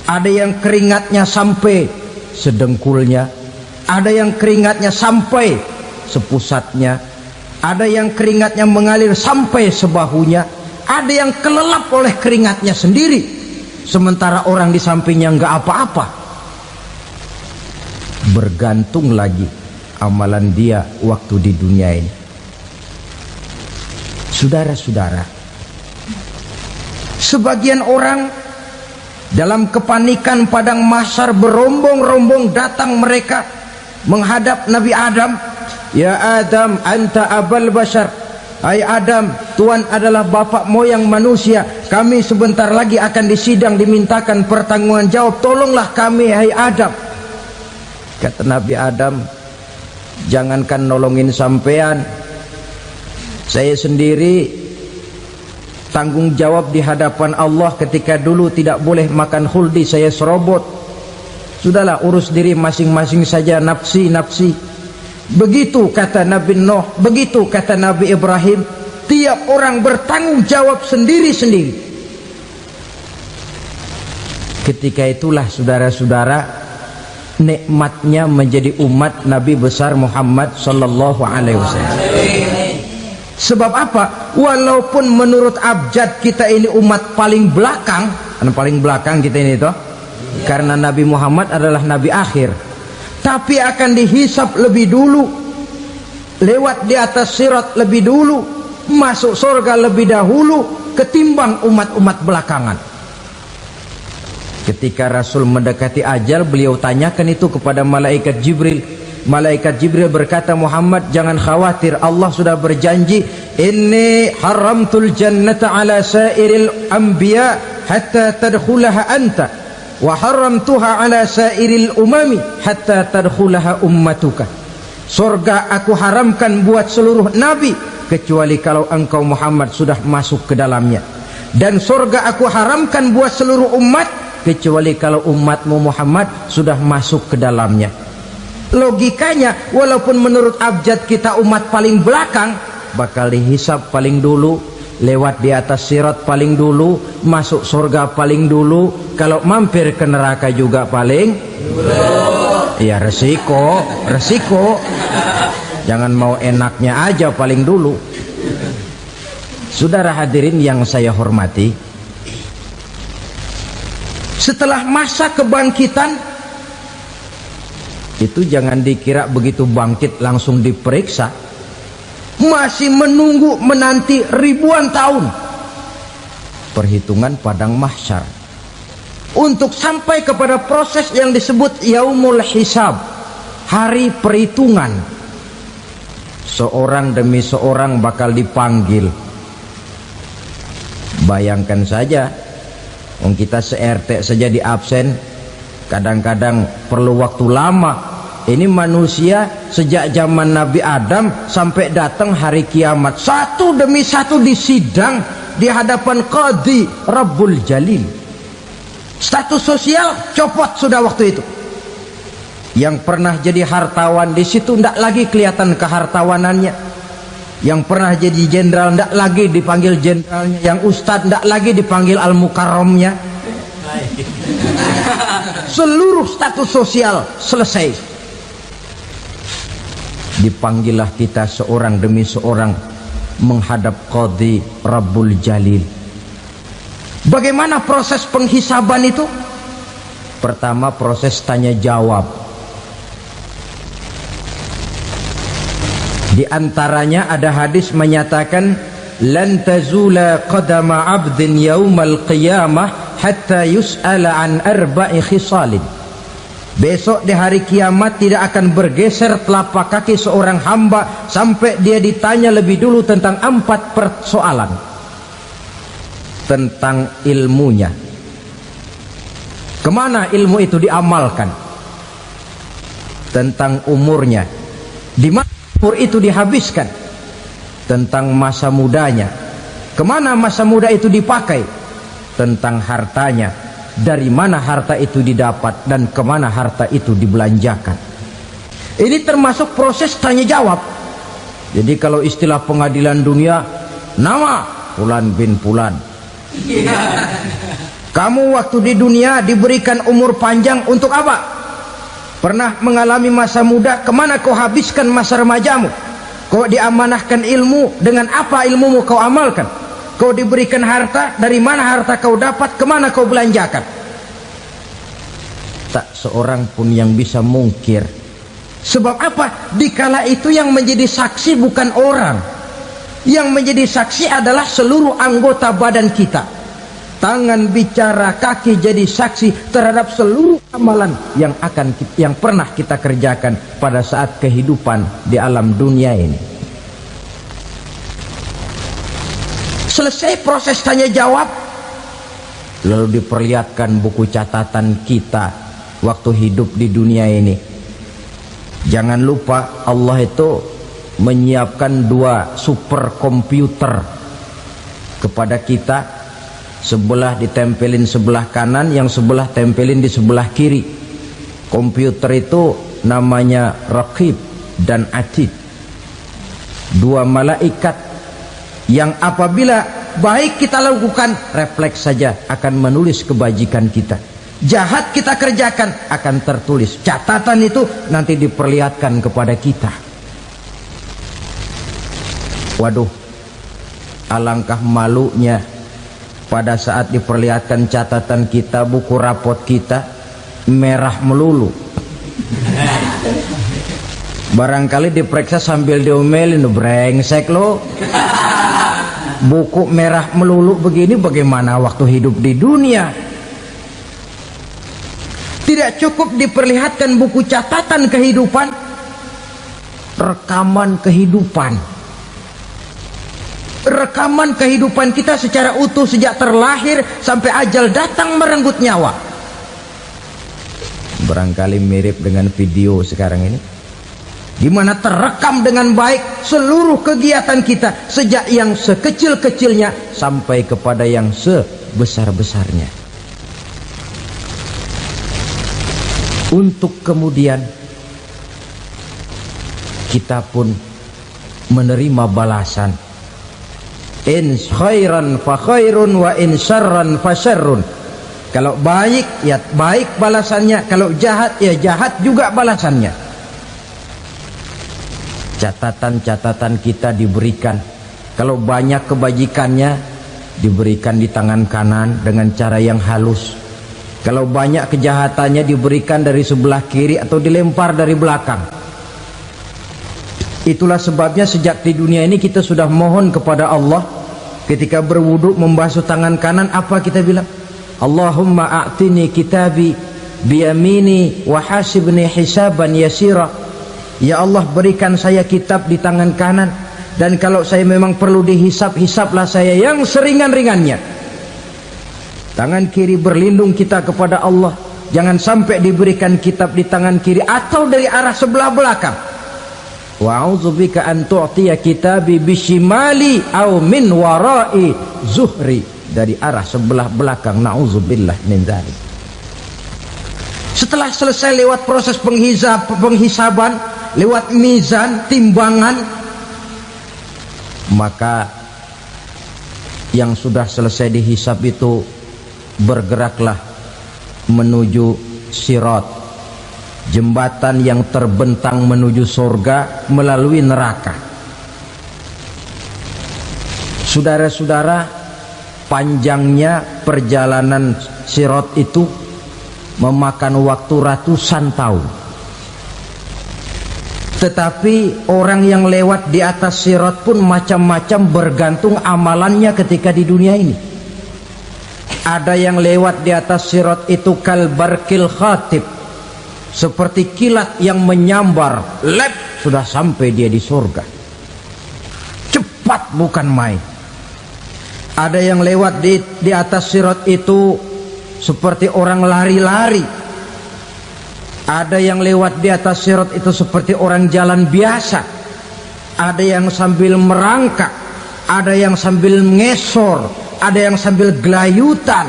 Ada yang keringatnya sampai sedengkulnya, ada yang keringatnya sampai sepusatnya, ada yang keringatnya mengalir sampai sebahunya. Ada yang kelelap oleh keringatnya sendiri, sementara orang di sampingnya nggak apa-apa. Bergantung lagi amalan dia waktu di dunia ini. Saudara-saudara, sebagian orang Dalam kepanikan padang mahsyar berombong-rombong datang mereka menghadap Nabi Adam. Ya Adam, anta abal bashar. Hai Adam, Tuhan adalah bapak moyang manusia. Kami sebentar lagi akan disidang, dimintakan pertanggungan jawab. Tolonglah kami, hai Adam. Kata Nabi Adam, jangankan nolongin sampean, saya sendiri tanggung jawab di hadapan Allah ketika dulu tidak boleh makan khuldi, saya serobot. Sudahlah, urus diri masing-masing saja, nafsi. Begitu kata Nabi Nuh, begitu kata Nabi Ibrahim. Tiap orang bertanggung jawab sendiri-sendiri. Ketika itulah saudara-saudara, nikmatnya menjadi umat Nabi besar Muhammad sallallahu alaihi wasallam. Sebab apa? Walaupun menurut abjad kita ini umat paling belakang, paling belakang kita ini toh, karena Nabi Muhammad adalah Nabi akhir, tapi akan dihisap lebih dulu, lewat di atas sirat lebih dulu, masuk surga lebih dahulu ketimbang umat-umat belakangan. Ketika Rasul mendekati ajal, beliau tanyakan itu kepada malaikat Jibril. Malaikat Jibril berkata, Muhammad jangan khawatir, Allah sudah berjanji, inni haramtul jannata ala sairil anbiya hatta tadkhulaha anta wa haramtuha ala sairil umami hatta tadkhulaha ummatuka. Surga aku haramkan buat seluruh nabi kecuali kalau engkau Muhammad sudah masuk ke dalamnya, dan surga aku haramkan buat seluruh umat kecuali kalau umatmu Muhammad sudah masuk ke dalamnya. Logikanya, walaupun menurut abjad kita umat paling belakang, bakal dihisap paling dulu, lewat di atas sirat paling dulu, masuk surga paling dulu, kalau mampir ke neraka juga paling dulu. Ya resiko. Jangan mau enaknya aja paling dulu. Saudara hadirin yang saya hormati, setelah masa kebangkitan itu jangan dikira begitu bangkit langsung diperiksa, masih menunggu menanti ribuan tahun perhitungan padang mahsyar untuk sampai kepada proses yang disebut yaumul hisab, hari perhitungan. Seorang demi seorang bakal dipanggil. Bayangkan saja, kita se-RT saja di absen, kadang-kadang perlu waktu lama. Ini manusia sejak zaman Nabi Adam sampai datang hari kiamat, satu demi satu disidang di hadapan Qadhi Rabbul Jalil. Status sosial copot sudah waktu itu. Yang pernah jadi hartawan di situ tidak lagi kelihatan kehartawanannya. Yang pernah jadi jenderal tidak lagi dipanggil jenderalnya. Yang ustadz tidak lagi dipanggil al-mukarramnya. Seluruh status sosial selesai. Dipanggillah kita seorang demi seorang menghadap Qadhi Rabbul Jalil. Bagaimana proses penghisaban itu? Pertama, proses tanya jawab. Di antaranya ada hadis menyatakan, lan tazula qadama 'abdin yaumal qiyamah hatta yus'ala an arba'i khisalin. Besok di hari kiamat tidak akan bergeser telapak kaki seorang hamba sampai dia ditanya lebih dulu tentang 4 persoalan. Tentang ilmunya, kemana ilmu itu diamalkan. Tentang umurnya, di mana umur itu dihabiskan. Tentang masa mudanya, kemana masa muda itu dipakai. Tentang hartanya, dari mana harta itu didapat dan kemana harta itu dibelanjakan. Ini termasuk proses tanya jawab. Jadi kalau istilah pengadilan dunia, nama Fulan bin Fulan. Kamu waktu di dunia diberikan umur panjang untuk apa? Pernah mengalami masa muda, kemana kau habiskan masa remajamu? Kau diamanahkan ilmu, dengan apa ilmumu kau amalkan? Kau diberikan harta, dari mana harta kau dapat, kemana kau belanjakan? Tak seorang pun yang bisa mungkir. Sebab apa? Dikala itu yang menjadi saksi bukan orang. Yang menjadi saksi adalah seluruh anggota badan kita. tangan bicara, kaki jadi saksi terhadap seluruh amalan yang pernah kita kerjakan pada saat kehidupan di alam dunia ini. Selesai proses tanya jawab, lalu diperlihatkan buku catatan kita waktu hidup di dunia ini. Jangan lupa Allah itu menyiapkan 2 superkomputer kepada kita, sebelah ditempelin sebelah kanan, yang sebelah tempelin di sebelah kiri. Komputer itu namanya Raqib dan Atid, 2 malaikat yang apabila baik kita lakukan, refleks saja akan menulis kebajikan kita. Jahat kita kerjakan, akan tertulis. Catatan itu nanti diperlihatkan kepada kita. Waduh, alangkah malunya pada saat diperlihatkan catatan kita, buku rapot kita merah melulu. Barangkali diperiksa sambil diomelin, brengsek lo. Buku merah melulu begini, bagaimana waktu hidup di dunia? Tidak cukup diperlihatkan buku catatan kehidupan, rekaman kehidupan. Rekaman kehidupan kita secara utuh sejak terlahir sampai ajal datang merenggut nyawa. Barangkali mirip dengan video sekarang ini, di mana terekam dengan baik seluruh kegiatan kita, sejak yang sekecil-kecilnya sampai kepada yang sebesar-besarnya. Untuk kemudian kita pun menerima balasan. In khairan fa khairun wa in syarran fa syarrun. Kalau baik ya baik balasannya, kalau jahat ya jahat juga balasannya. Catatan-catatan kita diberikan. Kalau banyak kebajikannya diberikan di tangan kanan dengan cara yang halus. Kalau banyak kejahatannya diberikan dari sebelah kiri atau dilempar dari belakang. Itulah sebabnya sejak di dunia ini kita sudah mohon kepada Allah. Ketika berwudu membasuh tangan kanan, apa kita bilang? Allahumma a'tini kitabi biyamini wa hasibni hisaban yasira. Ya Allah, berikan saya kitab di tangan kanan, dan kalau saya memang perlu dihisap, hisaplah saya yang seringan-ringannya. Tangan kiri berlindung kita kepada Allah, jangan sampai diberikan kitab di tangan kiri atau dari arah sebelah belakang. Wa a'udzubika an tu'tiya kitabi bishimali aw min wara'i zuhri, dari arah sebelah belakang. Na'udzubillah min dzalik. Setelah selesai lewat proses penghisaban, lewat mizan, timbangan, maka yang sudah selesai dihisab itu bergeraklah menuju sirat, jembatan yang terbentang menuju surga melalui neraka. Saudara-saudara, panjangnya perjalanan sirat itu memakan waktu ratusan tahun. Tetapi orang yang lewat di atas sirat pun macam-macam, bergantung amalannya ketika di dunia ini. Ada yang lewat di atas sirat itu kalbarkil khatib, seperti kilat yang menyambar, lep, sudah sampai dia di surga. Cepat bukan main. Ada yang lewat di atas sirat itu seperti orang lari-lari. Ada yang lewat di atas sirat itu seperti orang jalan biasa. Ada yang sambil merangkak, ada yang sambil ngesor, ada yang sambil gelayutan,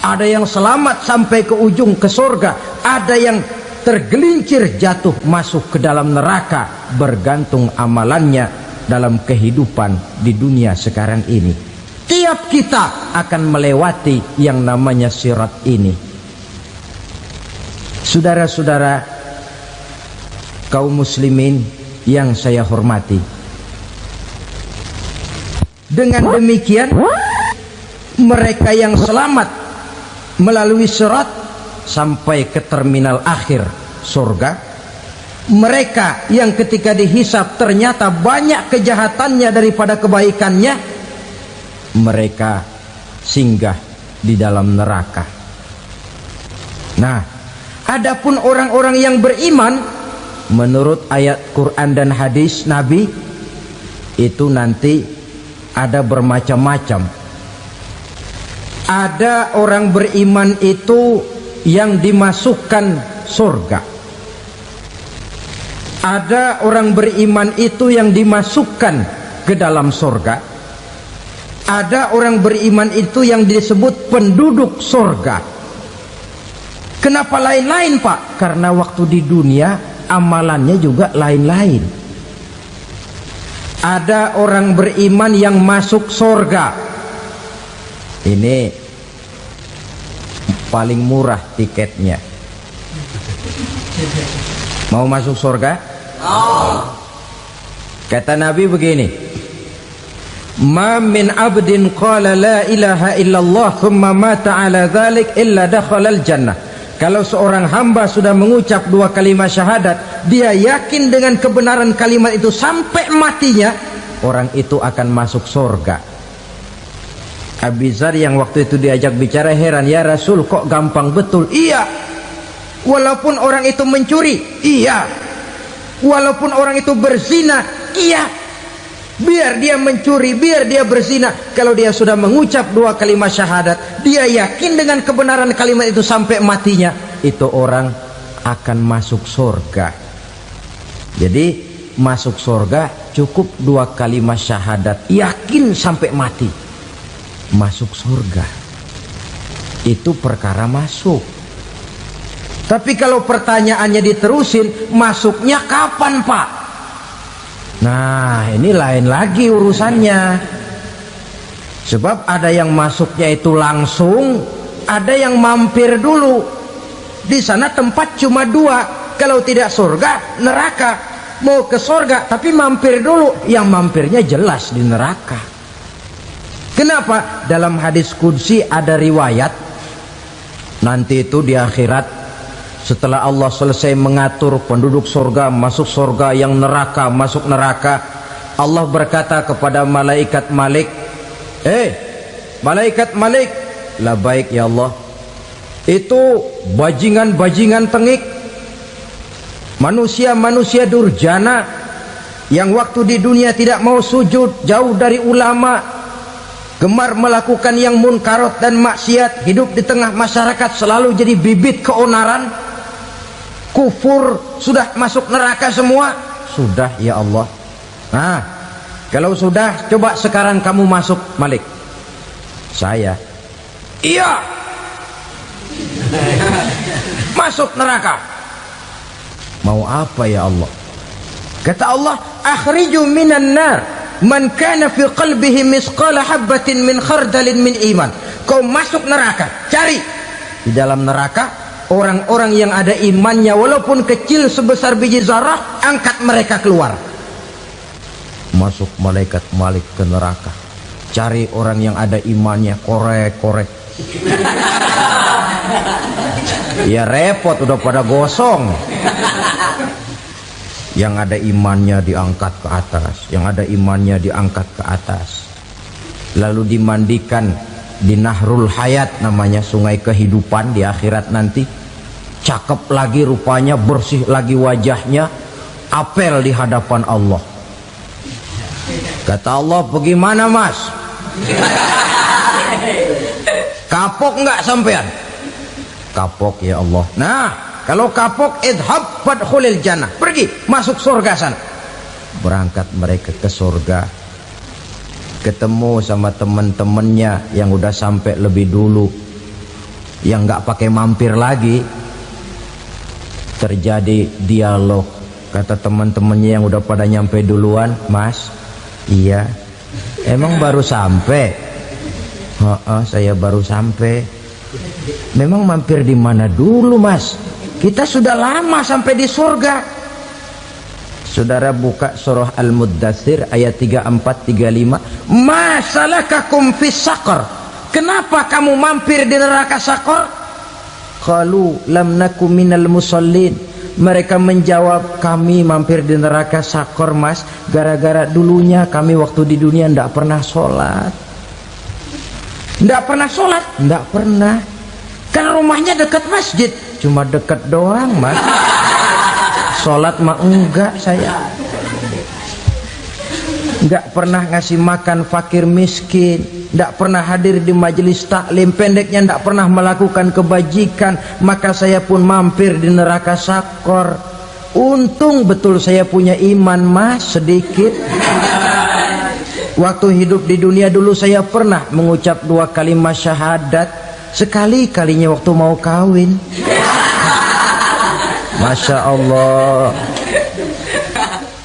ada yang selamat sampai ke ujung ke surga, ada yang tergelincir jatuh masuk ke dalam neraka, bergantung amalannya dalam kehidupan di dunia sekarang ini. Tiap kita akan melewati yang namanya sirat ini. Saudara-saudara kaum muslimin yang saya hormati, dengan demikian mereka yang selamat melalui sirat sampai ke terminal akhir surga, mereka yang ketika dihisab ternyata banyak kejahatannya daripada kebaikannya, mereka singgah di dalam neraka. Nah, adapun orang-orang yang beriman menurut ayat Quran dan hadis Nabi itu nanti ada bermacam-macam. Ada orang beriman itu yang dimasukkan surga. Ada orang beriman itu yang dimasukkan ke dalam surga. Ada orang beriman itu yang disebut penduduk surga. Kenapa lain-lain, Pak? Karena waktu di dunia amalannya juga lain-lain. Ada orang beriman yang masuk surga. Ini paling murah tiketnya. Mau masuk surga? Kata Nabi begini, ma min abdin qala la ilaha illallah thumma mata ala dhalik illa dakhalal jannah. Kalau seorang hamba sudah mengucap dua kalimat syahadat, dia yakin dengan kebenaran kalimat itu sampai matinya, orang itu akan masuk surga. Abi Dzar yang waktu itu diajak bicara heran, ya Rasul kok gampang betul? Iya, walaupun orang itu mencuri, iya, walaupun orang itu berzina, iya, biar dia mencuri, biar dia berzina, kalau dia sudah mengucap dua kalimat syahadat, dia yakin dengan kebenaran kalimat itu sampai matinya, itu orang akan masuk surga. Jadi masuk surga cukup dua kalimat syahadat, yakin sampai mati, masuk surga. Itu perkara masuk. Tapi kalau pertanyaannya diterusin, masuknya kapan, Pak? Nah, ini lain lagi urusannya. Sebab ada yang masuknya itu langsung, ada yang mampir dulu. Di sana tempat cuma dua, kalau tidak surga, neraka. Mau ke surga tapi mampir dulu, yang mampirnya jelas di neraka. Kenapa? Dalam hadis qudsi ada riwayat, nanti itu di akhirat, setelah Allah selesai mengatur penduduk surga masuk surga, yang neraka masuk neraka, Allah berkata kepada malaikat Malik, malaikat Malik, labaik ya Allah, itu bajingan-bajingan tengik, manusia-manusia durjana yang waktu di dunia tidak mau sujud, jauh dari ulama, gemar melakukan yang munkarat dan maksiat, hidup di tengah masyarakat selalu jadi bibit keonaran, kufur, sudah masuk neraka semua. Sudah ya Allah. Nah, kalau sudah, coba sekarang kamu masuk, Malik. Saya, iya, masuk neraka. Mau apa ya Allah? Kata Allah, akhriju minan nar man kana fi qalbihi misqala habatin min khardalin min iman. Kau masuk neraka, cari di dalam neraka orang-orang yang ada imannya walaupun kecil sebesar biji zarah, angkat mereka keluar. Masuk malaikat Malik ke neraka, cari orang yang ada imannya, korek-korek. Ya repot, udah pada gosong. Yang ada imannya diangkat ke atas, yang ada imannya diangkat ke atas, lalu dimandikan di Nahrul Hayat, namanya sungai kehidupan di akhirat nanti. Cakep lagi rupanya, bersih lagi wajahnya, apel di hadapan Allah. Kata Allah, bagaimana Mas? Kapok nggak sampean? Kapok ya Allah. Nah, kalau kapok, idhab fadkhulil jannah, pergi masuk surga sana. Berangkat mereka ke surga, ketemu sama teman-temannya yang udah sampai lebih dulu, yang nggak pakai mampir lagi. Terjadi dialog. Kata teman-temannya yang udah pada nyampe duluan, Mas, iya, emang baru sampai? Saya baru sampai. Memang mampir di mana dulu, Mas? Kita sudah lama sampai di surga. Saudara buka surah Al-Muddatsir ayat 34-35. Ma salakakum fis saqar? Kenapa kamu mampir di neraka Saqar? Qalu lam naku minal musallin. Mereka menjawab, kami mampir di neraka Saqar, Mas, gara-gara dulunya kami waktu di dunia tidak pernah sholat. Nggak pernah sholat? Nggak pernah. Kan rumahnya dekat masjid, cuma dekat doang mas. Sholat mah enggak saya. Nggak pernah ngasih makan fakir miskin, nggak pernah hadir di majelis taklim, pendeknya nggak pernah melakukan kebajikan, maka saya pun mampir di neraka sakor. Untung betul saya punya iman mas sedikit. Waktu hidup di dunia dulu saya pernah mengucap 2 kalimat syahadat, sekali-kalinya waktu mau kawin. Masya Allah.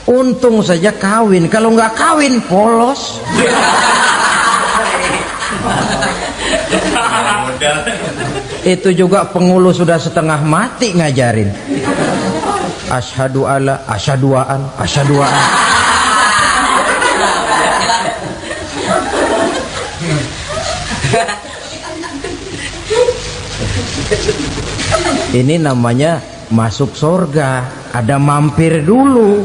Untung saja kawin, kalau nggak kawin polos. Itu juga pengulu sudah setengah mati ngajarin. Asyhadu alla, asyaduaan, asyaduaan. Ini namanya masuk surga, ada mampir dulu.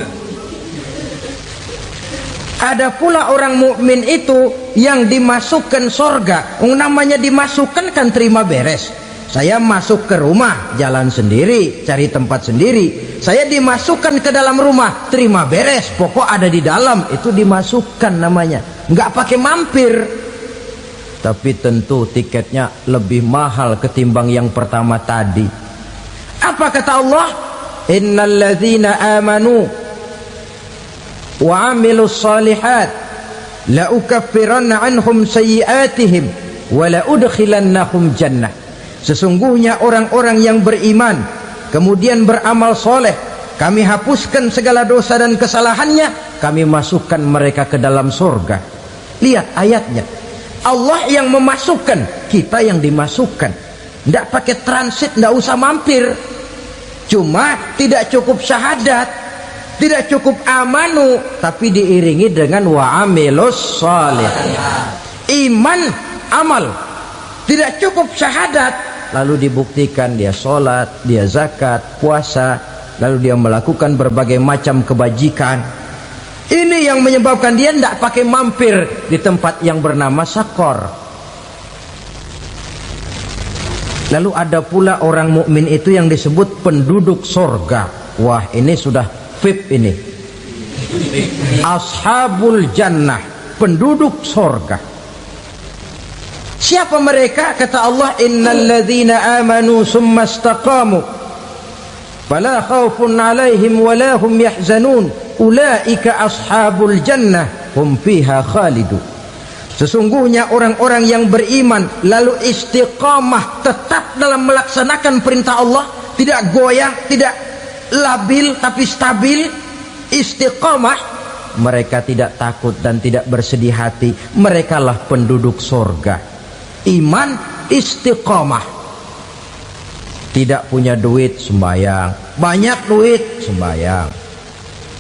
Ada pula orang mukmin itu yang dimasukkan surga. Namanya dimasukkan kan terima beres. Saya masuk ke rumah, jalan sendiri, cari tempat sendiri. Saya dimasukkan ke dalam rumah, terima beres, pokok ada di dalam, itu dimasukkan namanya. Nggak pakai mampir. Tapi tentu tiketnya lebih mahal ketimbang yang pertama tadi. Apa kata Allah? Innal ladzina amanu wa amilus salihat la ukaffiranna anhum sayyi'atihim wa la udkhilannahum jannah. Sesungguhnya orang-orang yang beriman kemudian beramal soleh, kami hapuskan segala dosa dan kesalahannya, kami masukkan mereka ke dalam surga. Lihat ayatnya, Allah yang memasukkan, kita yang dimasukkan. Tidak pakai transit, tidak usah mampir. Cuma tidak cukup syahadat, tidak cukup amanu, tapi diiringi dengan wa'amilus salih. Iman, amal. Tidak cukup syahadat, lalu dibuktikan dia sholat, dia zakat, puasa, lalu dia melakukan berbagai macam kebajikan. Ini yang menyebabkan dia tidak pakai mampir di tempat yang bernama sakor. Lalu ada pula orang mukmin itu yang disebut penduduk sorga. Wah, ini sudah VIP ini. Ashabul jannah, penduduk sorga. Siapa mereka? Kata Allah, innal ladzina amanu summa istaqamu fala khaufun alaihim wala hum yahzanun ulaika ashabul jannah hum fiha khalidun. Sesungguhnya orang-orang yang beriman lalu istiqamah, tetap dalam melaksanakan perintah Allah, tidak goyah, tidak labil tapi stabil, istiqamah, mereka tidak takut dan tidak bersedih hati, merekalah penduduk surga. Iman, istiqamah. Tidak punya duit, sembayang. Banyak duit, sembayang.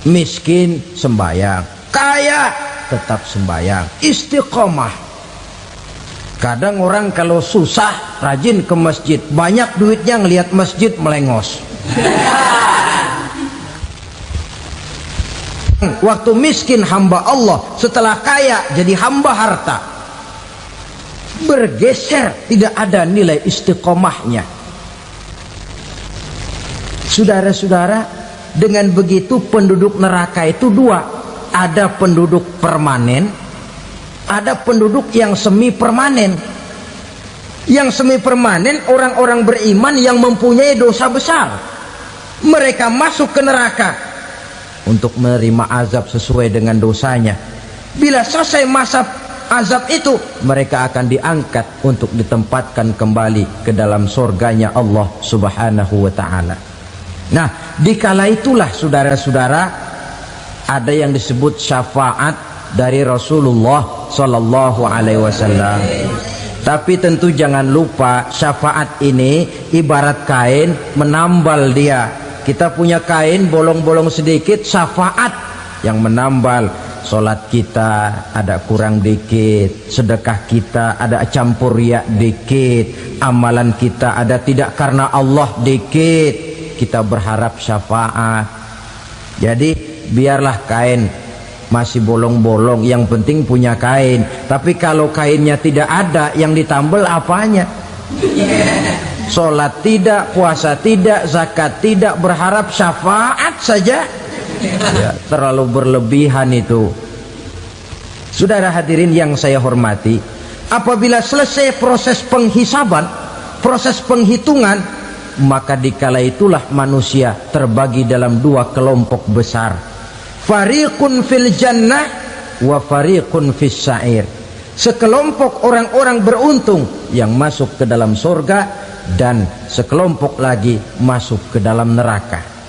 Miskin, sembayang. Kaya, tetap sembayang. Istiqamah. Kadang orang kalau susah rajin ke masjid, banyak duitnya ngelihat masjid melengos. Waktu miskin hamba Allah, setelah kaya jadi hamba harta. Bergeser, tidak ada nilai istiqomahnya. Saudara-saudara, dengan begitu penduduk neraka itu dua. Ada penduduk permanen, ada penduduk yang semi permanen. Yang semi permanen orang-orang beriman yang mempunyai dosa besar. Mereka masuk ke neraka untuk menerima azab sesuai dengan dosanya. Bila selesai masa azab itu, mereka akan diangkat untuk ditempatkan kembali ke dalam surganya Allah Subhanahu wa ta'ala. Nah, dikala itulah saudara-saudara, ada yang disebut syafaat dari Rasulullah Sallallahu Alaihi Wasallam. Tapi tentu jangan lupa, syafaat ini ibarat kain menambal dia. Kita punya kain bolong-bolong sedikit, syafaat yang menambal. Solat kita ada kurang dikit, sedekah kita ada campur riak dikit, amalan kita ada tidak karena Allah dikit, kita berharap syafaat. Jadi biarlah kain masih bolong-bolong, yang penting punya kain. Tapi kalau kainnya tidak ada, yang ditambal apanya? Sholat tidak, puasa tidak, zakat tidak, berharap syafaat saja. Ya, terlalu berlebihan itu. Saudara hadirin yang saya hormati, apabila selesai proses penghisaban, proses penghitungan, maka dikala itulah manusia terbagi dalam dua kelompok besar. Fariqun fil jannah wa fariqun fis sa'ir. Sekelompok orang-orang beruntung yang masuk ke dalam surga, dan sekelompok lagi masuk ke dalam neraka.